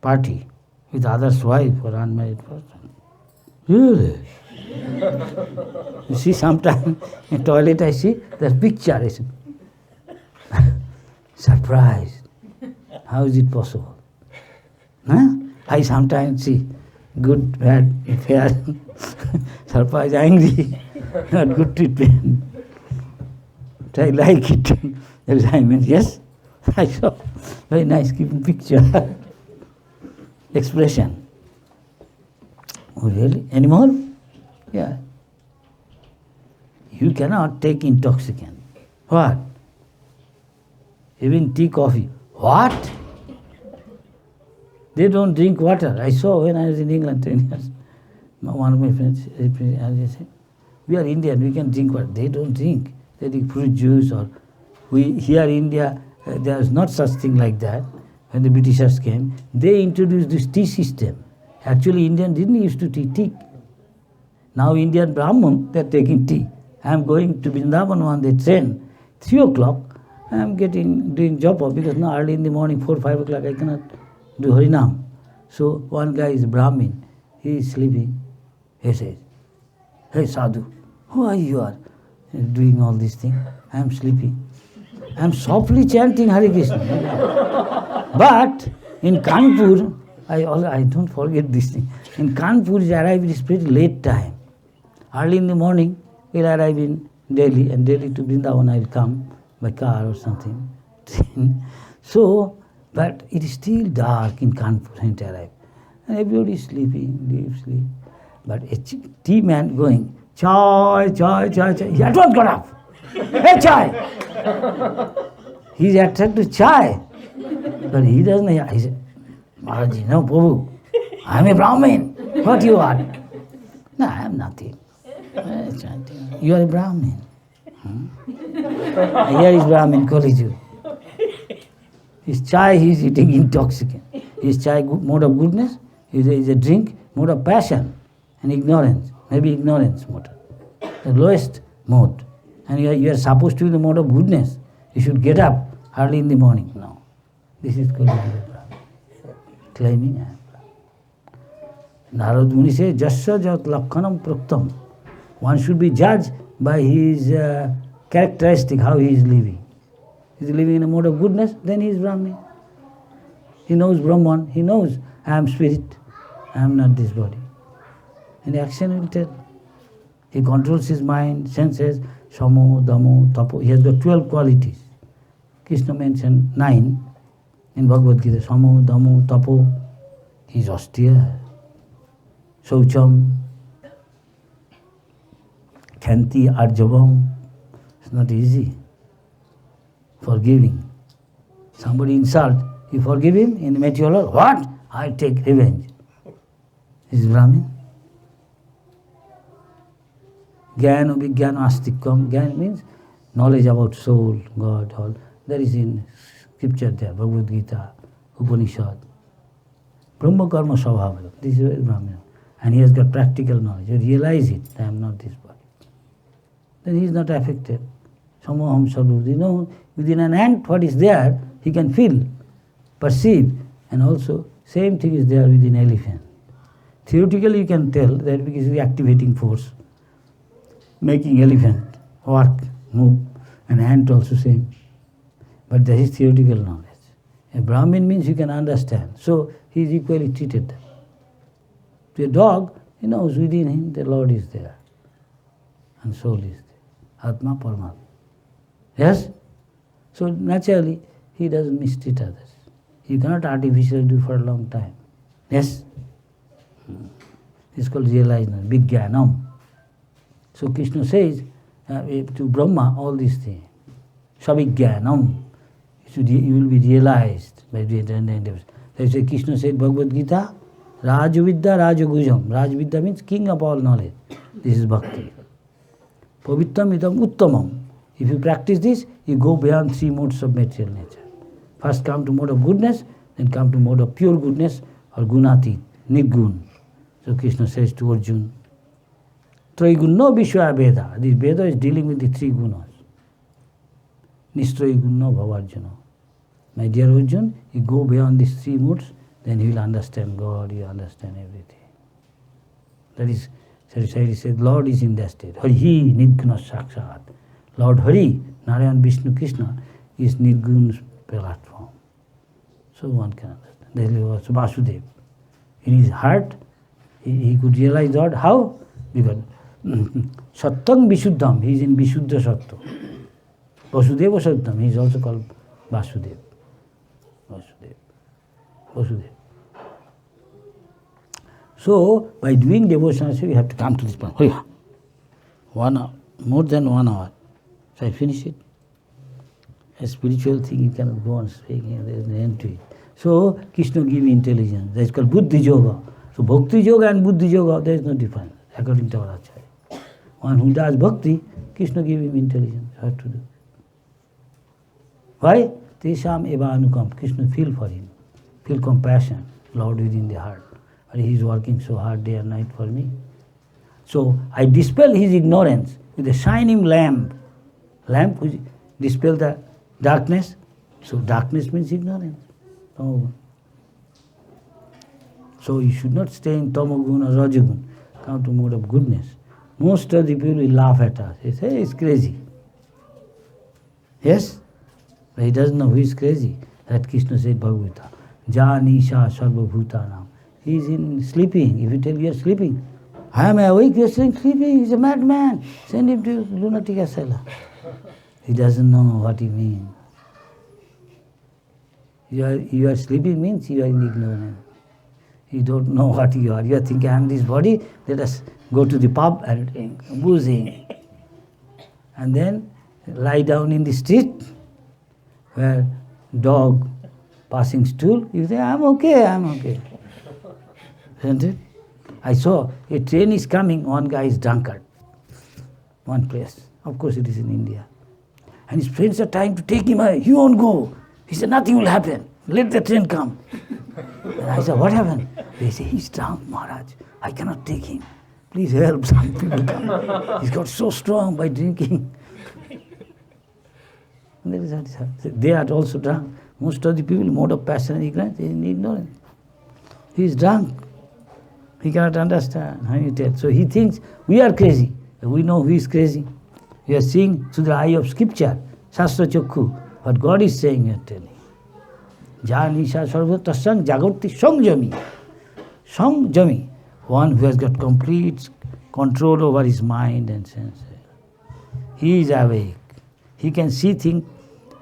party with other's wife or unmarried person. Really? You see, sometimes in toilet I see that picture. I say, surprised. How is it possible? I sometimes see good, bad, fair, surprised, angry, not good treatment. I like it. I mean, yes, I saw very nice keeping picture. Expression. Oh, really? Any more? Yeah. You cannot take intoxicant. What? Even tea, coffee. What? They don't drink water. I saw when I was in England 10 years. One of my friends said, we are Indian, we can drink water. They don't drink. They drink fruit juice or here in India, there is not such thing like that. When the Britishers came, they introduced this tea system. Actually, Indian didn't used to tea. Now Indian Brahmin, they are taking tea. I am going to Vrindavan on the train, 3 o'clock, I am doing japa because now early in the morning, 4, 5 o'clock, I cannot do Harinam. So one guy is Brahmin, he is sleeping. He says, hey sadhu, why you are doing all these things? I am sleeping. I am softly chanting Hare Krishna. But in Kanpur, I don't forget this thing. In Kanpur, he arrived at a pretty late time. Early in the morning, he'll arrive in Delhi, and Delhi to Vrindavan I will come by car or something. So, but it is still dark in Kanpur when it arrived. And everybody is sleeping, deep sleep. But a tea man going, chai, chai, chai, chai. He at once got up. Hey, chai! He's attracted to chai. But he doesn't, he said, Maharaji, no, Prabhu, I am a Brahmin. What you are? No, I am nothing. You are a Brahmin. Here is Brahmin Kaliju. His chai he is eating intoxicant. His chai mode of goodness is a drink, mode of passion and ignorance. Maybe ignorance mode. The lowest mode. And you are supposed to be the mode of goodness. You should get up early in the morning. No. This is Kaliju. Claiming I am Narad Muni says, Jasya jat lakhanam praktam. One should be judged by his characteristic, how he is living. He is living in a mode of goodness, then he is Brahmin. He knows Brahman, he knows I am spirit, I am not this body. And action will tell. He controls his mind, senses, Samo, Damo, Tapo. He has got 12 qualities. Krishna mentioned 9 in Bhagavad Gita. Samo, Damo, Tapo. He is austere. Saucham, Khanti, Arjavam. It's not easy. Forgiving. Somebody insult, you forgive him in the material world. What? I take revenge. Is Brahmin. Jnana Vijnana Astikam. Jnana means knowledge about soul, God, all. That is in scripture there, Bhagavad Gita, Upanishad. Brahma Karma Svabhava. This is Brahmin. And he has got practical knowledge. You realize it, I am not this body. Then he is not affected. Samoham Sadhu. You know, within an ant what is there, he can feel, perceive. And also, same thing is there within elephant. Theoretically you can tell that because the activating force, making elephant work, move, and ant also same. But that is theoretical knowledge. A Brahmin means you can understand. So he is equally treated. To a dog, he knows within him the Lord is there. And soul is there. Atma Paramatma. Yes? So naturally, he doesn't mistreat others. You cannot artificially do for a long time. Yes? It's called realization, Vijnanam. So Krishna says to Brahma all these things. Savijnanam. You will be realized by the endeavors. That's why Krishna said Bhagavad Gita, Rajavidya Rajagujam. Rajavidya means king of all knowledge. This is bhakti. Pavitram idam uttamam. If you practice this, you go beyond 3 modes of material nature. First come to mode of goodness, then come to mode of pure goodness or gunati, nirgun. So Krishna says to Arjuna, Traigunno Vishwa Veda. This Veda is dealing with the 3 gunas. Nistraigunno Bhavarjuna. My dear Arjuna, you go beyond these 3 modes, then you will understand God, you understand everything. That is, Saraswati said, Lord is in that state. Hari Nirguna Sakshat. Lord Hari, Narayan Vishnu Krishna, is Nirgun's platform. So one can understand. That was Vasudeva. In his heart, he could realize God. How? Because Sattang Vishuddham, he is in Vishuddha Sattva. Vasudeva Sattvam, he is also called Vasudeva. Vasudeva. So, by doing devotion, we have to come to this point. 1 hour, more than 1 hour. So I finish it. A spiritual thing you cannot go on speaking, there is no end to it. So, Krishna gives intelligence. That is called Buddhi Yoga. So, Bhakti Yoga and Buddhi Yoga, there is no difference, according to our Acharya. One who does Bhakti, Krishna gives him intelligence, what to do. Why? Tesham eva anukam. Krishna feel for him, feel compassion, Lord within the heart. But he is working so hard day and night for me. So I dispel his ignorance with a shining lamp. Lamp which dispel the darkness. So darkness means ignorance. Oh. So you should not stay in Tamagun or Rajagun. Come to mode of goodness. Most of the people will laugh at us. They say, hey, it's crazy. Yes? But he doesn't know who is crazy. That Krishna said Bhagavad Gita. Janisha sarva bhutanam. He is in sleeping. If you tell you are sleeping, I am awake, you are saying sleeping, he is a madman. Send him to lunatic asylum. He doesn't know what he means. You are sleeping means you are in ignorance. You don't know what you are. You are thinking, I am this body, let us go to the pub and drink, boozing. And then lie down in the street where dog passing stool, you say, I'm okay. Isn't it? I saw a train is coming, one guy is drunkard. One place. Of course it is in India. And his friends are trying to take him away. He won't go. He said, nothing will happen. Let the train come. And I said, what happened? They say, he's drunk, Maharaj. I cannot take him. Please help, some people come. He's got so strong by drinking. They are also drunk. Most of the people, mode of passion and ignorance, they need ignorance. He is drunk. He cannot understand how you tell. So he thinks we are crazy. We know who is crazy. We are seeing through the eye of scripture, Shastra Chokku. What God is saying, you are telling. Janisha Sarva Tasang Jagoti Songjami. Songjami. One who has got complete control over his mind and senses. He is awake. He can see things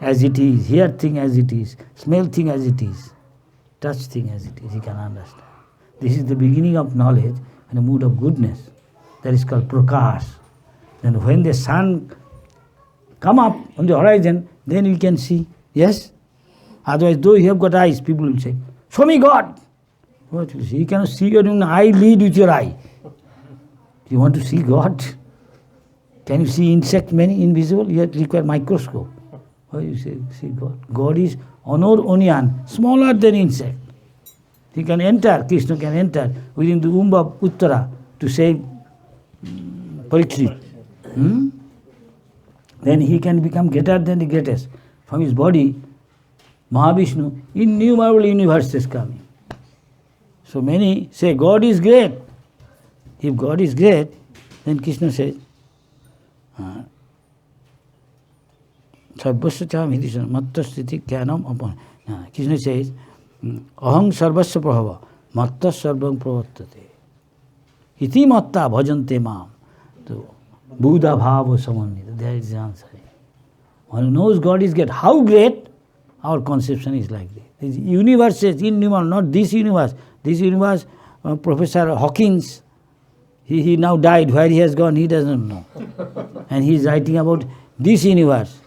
as it is, hear things as it is, smell things as it is, touch things as it is. He can understand. This is the beginning of knowledge and a mood of goodness. That is called prakash. Then when the sun come up on the horizon, then we can see. Yes? Otherwise, though you have got eyes, people will say, show me God. What will you see? You cannot see your own eye, lead with your eye. You want to see God? Can you see insect many invisible? You require microscope. Why you say see God? God is honor onion, smaller than insect. He can enter, Krishna can enter within the womb of Uttara to save Parikshit. Then he can become greater than the greatest. From his body, Mahavishnu, innumerable universes coming. So many say God is great. If God is great, then Krishna says, Sarvasya cham hidisana matta sthiti jnanam upon. Krishna says, Aham sarvasya prabhava matta sarvam pravattate. Iti matta bhajante mam. So, Buddha bhava samannita. There is the answer. One who knows God is great. How great? Our conception is like this. This universe is innumerable, not this universe. This universe, Professor Hawkins, he now died. Where he has gone, he doesn't know. And he is writing about this universe.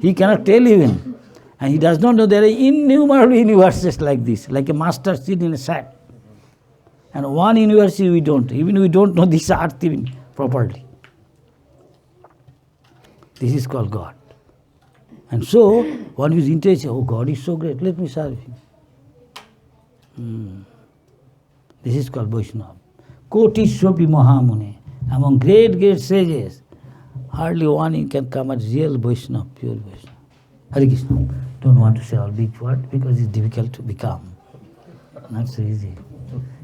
He cannot tell even. And he does not know there are innumerable universes like this, like a master sitting in a sack. And one universe we don't. Even we don't know this earth even properly. This is called God. And so, one who is interested, oh, God is so great, let me serve him. This is called Vaishnava. Koti Shopi Mahamune. Among great sages, hardly one can come at real Vaishnava, pure Vaishnava. Hare Krishna. Don't want to say all big words because it's difficult to become. Not so easy.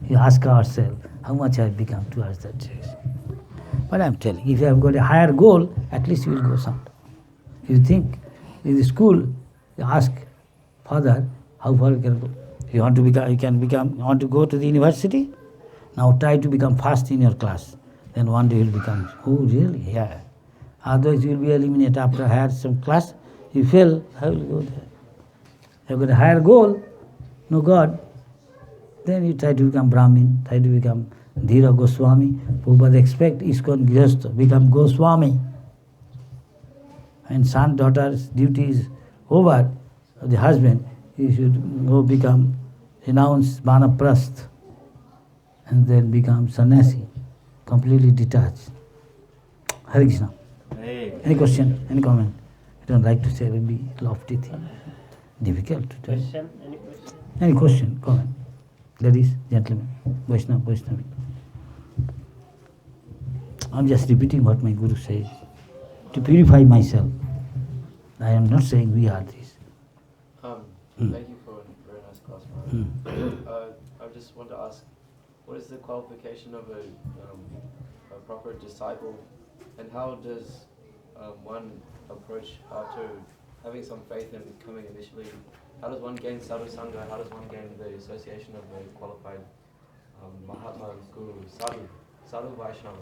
You ask ourselves, how much I have become towards that direction. But I'm telling, if you have got a higher goal, at least you will go sometime. You think, in the school, you ask, Father, how far you can go? You want to become, you want to go to the university? Now try to become first in your class. Then one day you will become, oh really? Yeah. Otherwise you will be eliminated after higher some class. You fail, how will you go there? You have got a higher goal, no God. Then you try to become Brahmin, try to become Dhira Goswami. Prabhupada expect ISKCON Grihastha, become Goswami. And son, daughter's duty is over, the husband, he should go become, renounce Vanaprasth, and then become sannyasi, completely detached. Hare Krishna. Hey. Any question, any comment? I don't like to say it will be lofty thing. Difficult to tell. Question? Any question? Any question, comment? Ladies, gentlemen, Vaishnava, Vaishnavi. I'm just repeating what my Guru says to purify myself. I am not saying we are this. Thank you for a very nice class, Maharaj. I just want to ask, what is the qualification of a proper disciple, and how does one approach after having some faith and coming initially? How does one gain sadhu sangha? How does one gain the association of a qualified Mahatma Guru, sadhu Vaishnava?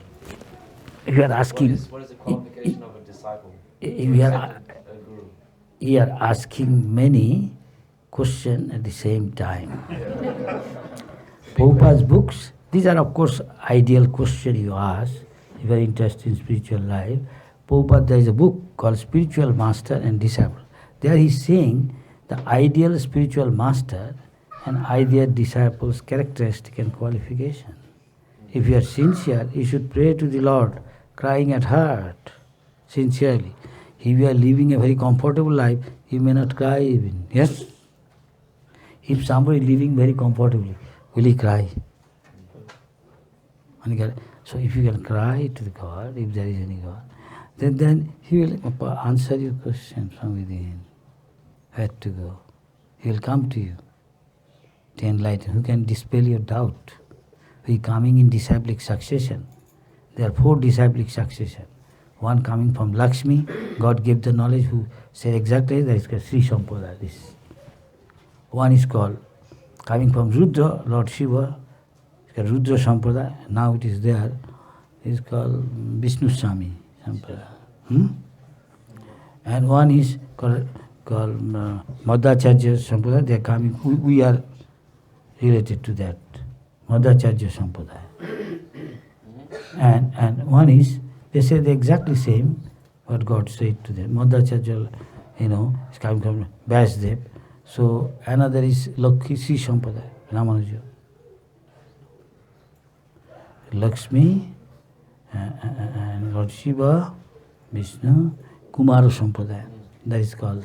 You are asking. What is the qualification of a disciple? You are, A guru. you are asking many questions at the same time. Prabhupada's books, these are of course ideal questions you ask if you are interested in spiritual life. Prabhupada, there is a book called Spiritual Master and Disciple. There he is saying the ideal spiritual master and ideal disciple's characteristic and qualification. If you are sincere, you should pray to the Lord, crying at heart, sincerely. If you are living a very comfortable life, you may not cry even. Yes? If somebody is living very comfortably, will he cry? So if you can cry to the God, if there is any God, then he will answer your questions from within. Where to go? He will come to you to enlighten. Who can dispel your doubt? We coming in disciplic succession. There are 4 disciplic succession. One coming from Lakshmi, God gave the knowledge, who said exactly that is called Sri Sampradaya. This. One is called, coming from Rudra, Lord Shiva, it's called Rudra Sampradaya. Now it is there. It's called Vishnu Swami Sampradaya. And one is called Madhacharya Sampradaya. They are coming, we are related to that. Madhacharya Sampradaya. And one is, they say the exactly same, what God said to them. Madhacharya, is coming from Vyasdev. So another is Sri Sampradaya, Ramanuja. Lakshmi, and Lord Shiva, Vishnu, Kumara Sampradaya. That is called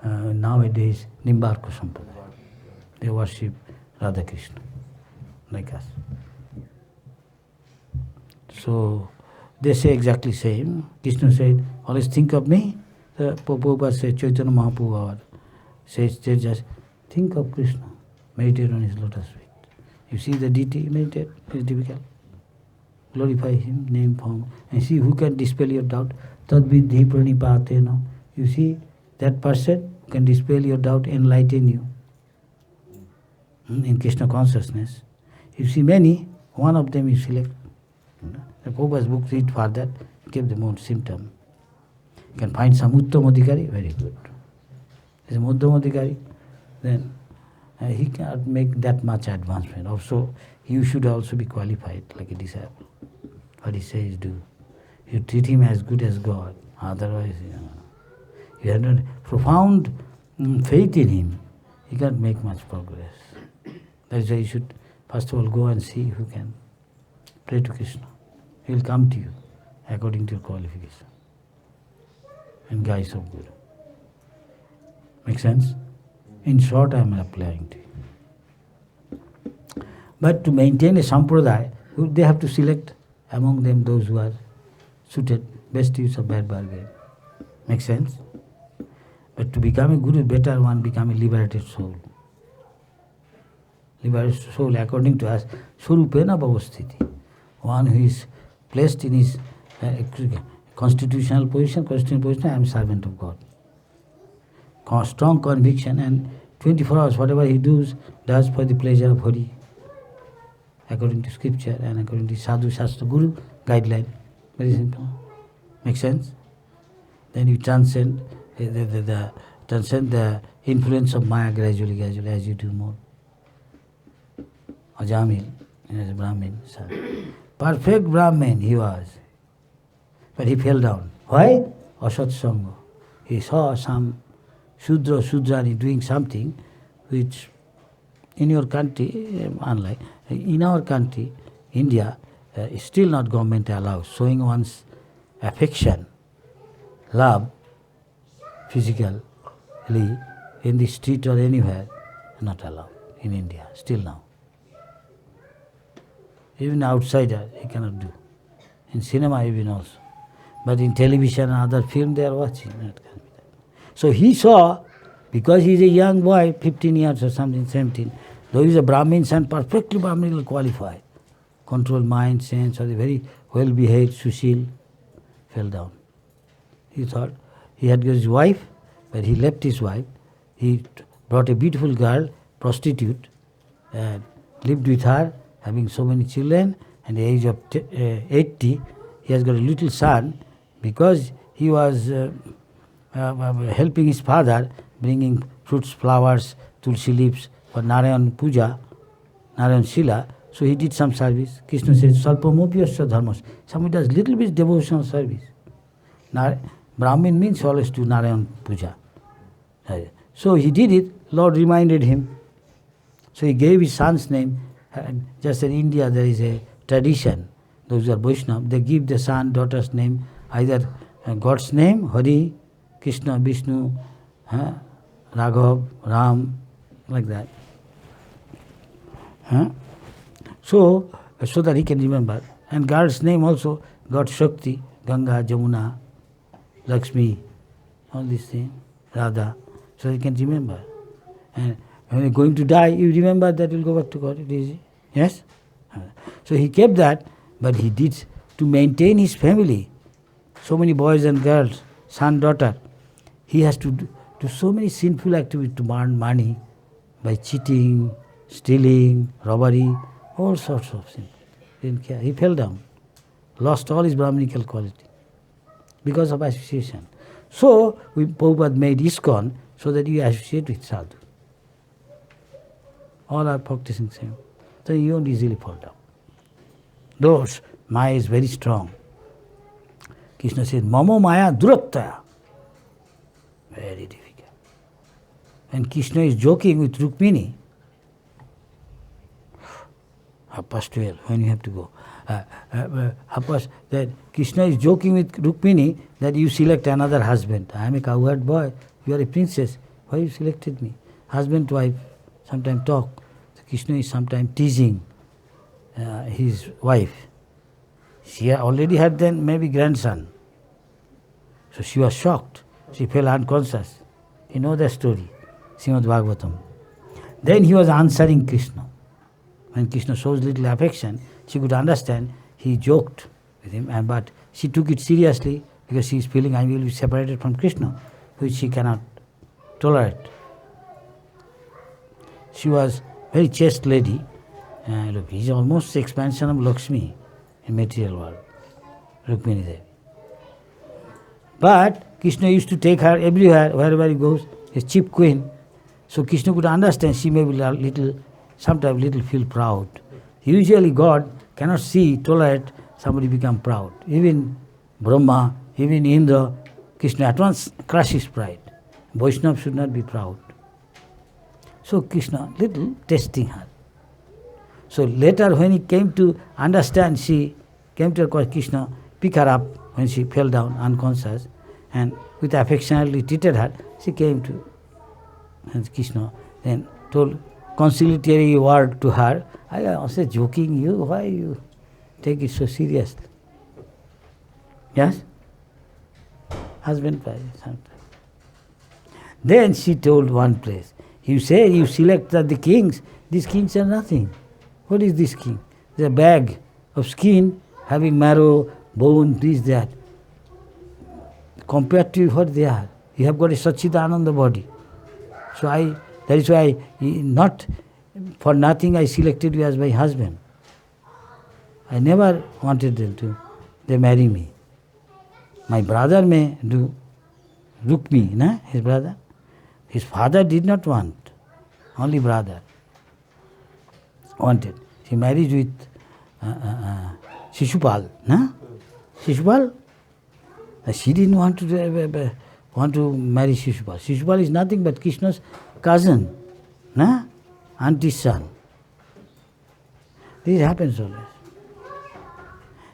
nowadays Nimbarka Sampradaya. They worship Radha Krishna, like us. So they say exactly same. Krishna said, always think of me. The Prabhupada said, Chaitanya Mahaprabhu says, just think of Krishna. Meditate on his lotus feet. You see the deity, meditate, it's difficult. Glorify him, name, form, and see who can dispel your doubt. Tadvidhi pranipatena. You see that person who can dispel your doubt, enlighten you in Krishna consciousness. You see many, one of them you select. The Prabhupada's book, read further, give the more symptom. You can find some Uttam Adhikari, very good. There's a Madhyam Adhikari, then he cannot make that much advancement. Also, you should also be qualified like a disciple. What he says, do. You treat him as good as God. Otherwise, you have not profound faith in him. He can't make much progress. That's why you should first of all go and see who can pray to Krishna. He will come to you according to your qualification and guise of Guru. Make sense? In short, I am applying to you. But to maintain a sampradaya, they have to select among them those who are suited, best use of bad bargain. Make sense? But to become a guru, better one become a liberated soul. Liberated soul, according to us, Surupena Bhavasthiti. One who is placed in his constitutional position, I am servant of God. Strong conviction, and 24 hours, whatever he does for the pleasure of Hari, according to scripture and according to Sadhu Shastra Guru guideline. Very simple. Make sense? Then you transcend the influence of Maya gradually as you do more. Ajamil, as a Brahmin, son. Perfect Brahmin he was. But he fell down. Why? Asat Sangha. He saw some Sudrani doing something which in your country, unlike, in our country, India, is still not government allows. Showing one's affection, love, physically, in the street or anywhere, not allowed in India, still now. Even outsider, he cannot do. In cinema even also. But in television and other film, they are watching. So he saw, because he is a young boy, 15 years or something, 17, though he is a Brahmin son, perfectly Brahmin qualified. Control mind, sense, or the very well-behaved, Sushil, fell down. He thought he had got his wife, but he left his wife. He brought a beautiful girl, prostitute, and lived with her, having so many children. At the age of 80, he has got a little son, because he was helping his father, bringing fruits, flowers, tulsi leaves for Narayan Puja, Narayan Shila. So he did some service. Krishna says, Salpamopiyasya dharmas. Somebody does little bit devotional service. Brahmin means always do Narayan Puja. So he did it. Lord reminded him. So he gave his son's name. And just in India there is a tradition. Those who are Vaishnava, they give the son, daughter's name, either God's name, Hari, Krishna, Vishnu, Raghav, Ram, like that. So that he can remember. And God's name also, God Shakti, Ganga, Jamuna, Lakshmi, all these things, Radha, so he can remember. And when you're going to die, you remember that you'll go back to God. It is easy. Yes? So he kept that, but he did to maintain his family. So many boys and girls, son, daughter. He has to do so many sinful activities to earn money by cheating, stealing, robbery, all sorts of things. Didn't care. He fell down, lost all his Brahminical quality because of association. So Prabhupada made ISKCON so that you associate with sadhu. All are practicing same. So you won't easily fall down. Though Maya is very strong. Krishna says, Mamo Maya Durattaya. Very difficult. And Krishna is joking with Rukmini. 12:30, when you have to go. That Krishna is joking with Rukmini that you select another husband. I am a cowherd boy. You are a princess. Why you selected me? Husband, wife, sometimes talk. So Krishna is sometimes teasing his wife. She already had then maybe grandson. So she was shocked. She fell unconscious. You know the story, Srimad Bhagavatam. Then he was answering Krishna. When Krishna shows little affection, she could understand. He joked with him, but she took it seriously because she is feeling I will be separated from Krishna, which she cannot tolerate. She was very chaste lady. Look, he is almost the expansion of Lakshmi in material world, Rukmini Devi. But Krishna used to take her everywhere, wherever he goes, his chief queen. So Krishna could understand she may be sometimes little feel proud. Usually God cannot tolerate somebody become proud. Even Brahma, even Indra, Krishna at once crushes pride. Vaishnava should not be proud. So Krishna little testing her. So later when he came to understand, she came to her, Krishna pick her up when she fell down unconscious, and with affectionately treated her, she came to, and Krishna then told conciliatory word to her. I was joking you, why you take it so seriously? Yes? Husband, sometimes. Then she told one place, you say you select the kings, these kings are nothing. What is this king? It's a bag of skin having marrow, bone, this, that. Compared to what they are, you have got a Satchidananda body. So that is why, not for nothing I selected you as my husband. I never wanted them they marry me. My brother may do Rukmi, his brother. His father did not want, only brother wanted. She married with Shishupal, Shishupal? She didn't want to marry Shishupal. Shishupal is nothing but Krishna's cousin, auntie's son. This happens always.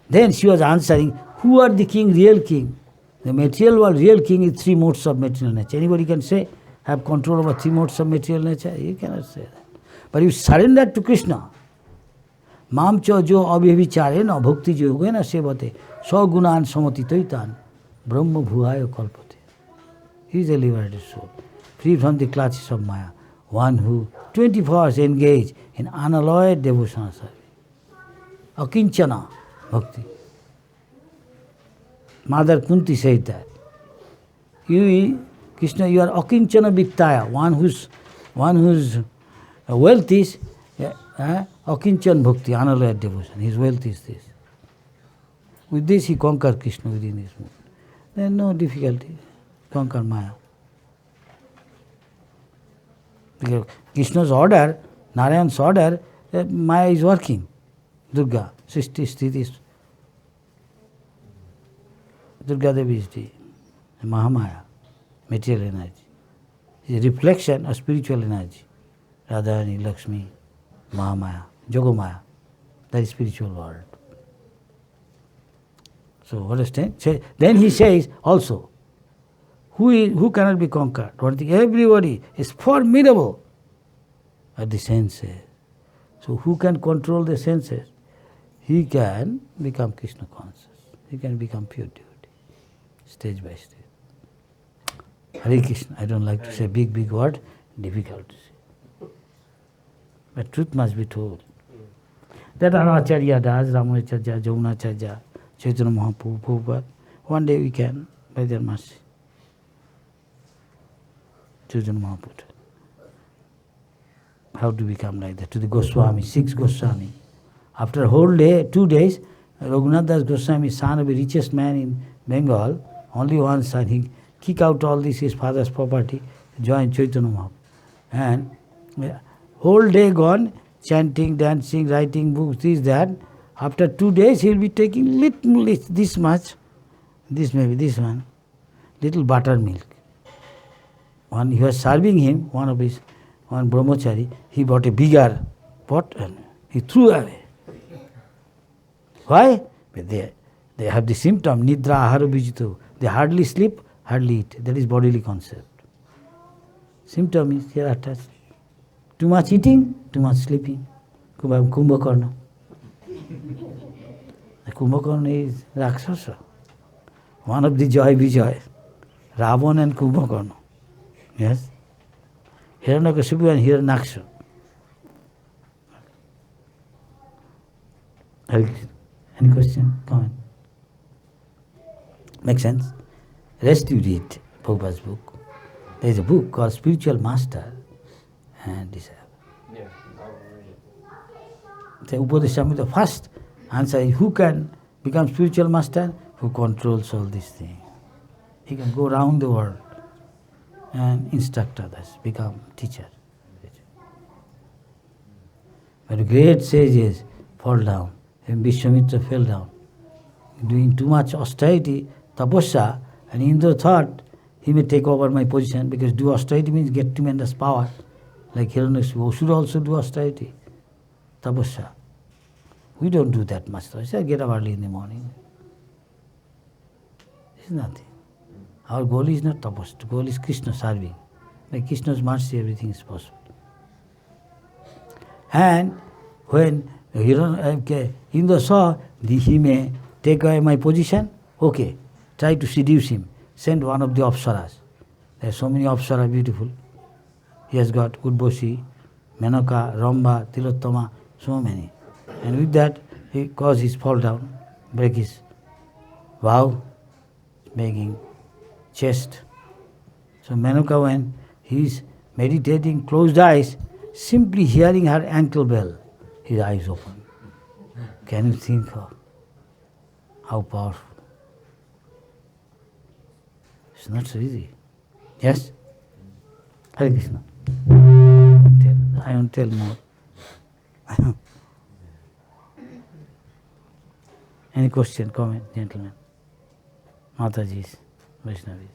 Then she was answering, who are the king, real king? The material world, real king is 3 modes of material nature. Anybody can say, have control over 3 modes of material nature? You cannot say that. But you surrender to Krishna. Mam cha jo abhyavicare na bhakti yoga na sevate sagunan samatitaitan brahma bhuaya kalpate. He is a liberated soul, free from the clutches of Maya, one who 24 hours engaged in unalloyed devotional service. Akinchana bhakti. Mother Kunti said that. You, Krishna, you are akinchana vittaya, one whose wealth is akinchan bhakti, unalloyed devotion. His wealth is this. With this he conquered Krishna within his mood. There is no difficulty. Conquer Maya. Because Krishna's order, Narayan's order, Maya is working. Durga, Srishti, Sthiti, Durga Devi is the Mahamaya, material energy. is a reflection of spiritual energy. Radharani, Lakshmi, Mahamaya, Yogamaya, that is spiritual world. So understand? Then he says also, who cannot be conquered? Everybody is formidable at the senses. So who can control the senses? He can become Krishna conscious. He can become pure devotee, stage by stage. Hare Krishna. I don't like to say big word, difficult to say. But truth must be told. That our Acharya does, Ramanacharya, Jamunacharya, Chaitanya Mahaprabhu, Prabhupada. One day we can, by their mercy. Chaitanya Mahaprabhu. How to become like that? To the Goswami, 6 Goswami. After a whole day, 2 days, Raghunath Das Goswami, son of the richest man in Bengal, only one son, he kicked out all this, his father's property, joined Chaitanya Mahaprabhu. And whole day gone, chanting, dancing, writing books, this, that. After 2 days, he will be taking little, this much, this maybe, this one, little buttermilk. One, he was serving him, one brahmachari, he brought a bigger pot and he threw away. Why? They have the symptom, nidra ahara vijito. They hardly sleep, hardly eat. That is bodily concept. Symptom is here attached. Too much eating, too much sleeping. Kumbhakarna. The Kumbhakarna is Rakshasa. One of the Joy Vijay. Ravan and Kumbhakarna. Yes? Hiranyakashipu and Hiranyaksha. Any question? Comment? Make sense? Rest you read Prabhupada's book. There is a book called Spiritual Master and Disciple. Yeah, I'll read it. The Upadeshamrita, the first answer is who can become spiritual master? Who controls all these things. He can go around the world and instruct others, become teacher. But great sages fall down. And Vishwamitra fell down. Doing too much austerity, tapasya, and Indra thought he may take over my position because do austerity means get tremendous power. Like Hiranyakashipu should also do austerity, tapasya. We don't do that much. So I say, get up early in the morning. This is nothing. Our goal is not tapasya. The goal is Krishna serving. By Krishna's mercy, everything is possible. And when Indra saw he may take away my position, okay, try to seduce him. Send one of the apsaras. There are so many apsaras beautiful. He has got Urvashi, Menaka, Ramba, Tilottama, so many. And with that, he caused his fall down, break his vow, making chest. So Menaka, when he is meditating, closed eyes, simply hearing her ankle bell, his eyes open. Can you think of how powerful? It's not so easy. Yes? Hare Krishna. I won't tell more. Any question, comment, gentlemen? Matajis, Vaishnavis.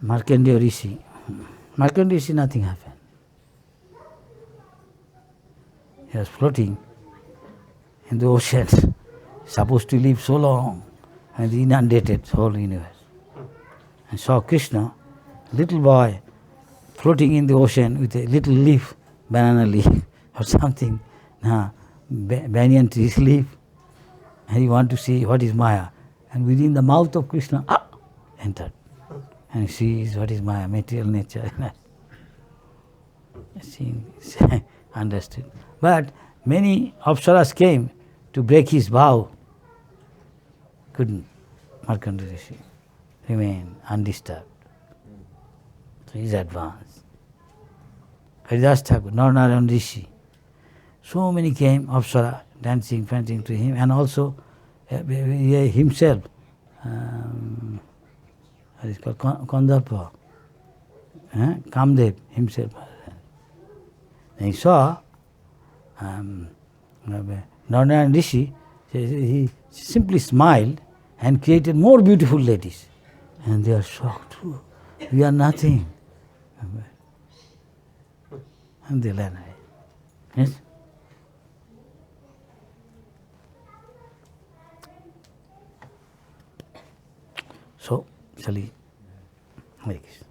Markandeya Rishi. Markandeya Rishi, nothing happened. He was floating in the ocean, supposed to live so long, and inundated the whole universe. And saw Krishna, little boy, floating in the ocean with a little leaf, banana leaf or something, banyan tree leaf. And he wanted to see what is Maya. And within the mouth of Krishna, entered. And sees what is Maya, material nature. Understood. But many apsaras came to break his vow. Couldn't. Markandeya Rishi remained undisturbed. So he is advanced. Haridas Thakur, Narnarayan Rishi. So many came, apsara, dancing, chanting to him, and also himself, what is called Kandharpa, Kamdev himself. And he saw Narnarayan Rishi He simply smiled and created more beautiful ladies. And they are shocked. We are nothing. And they learn. Yes? So, shall we? Hare Krishna.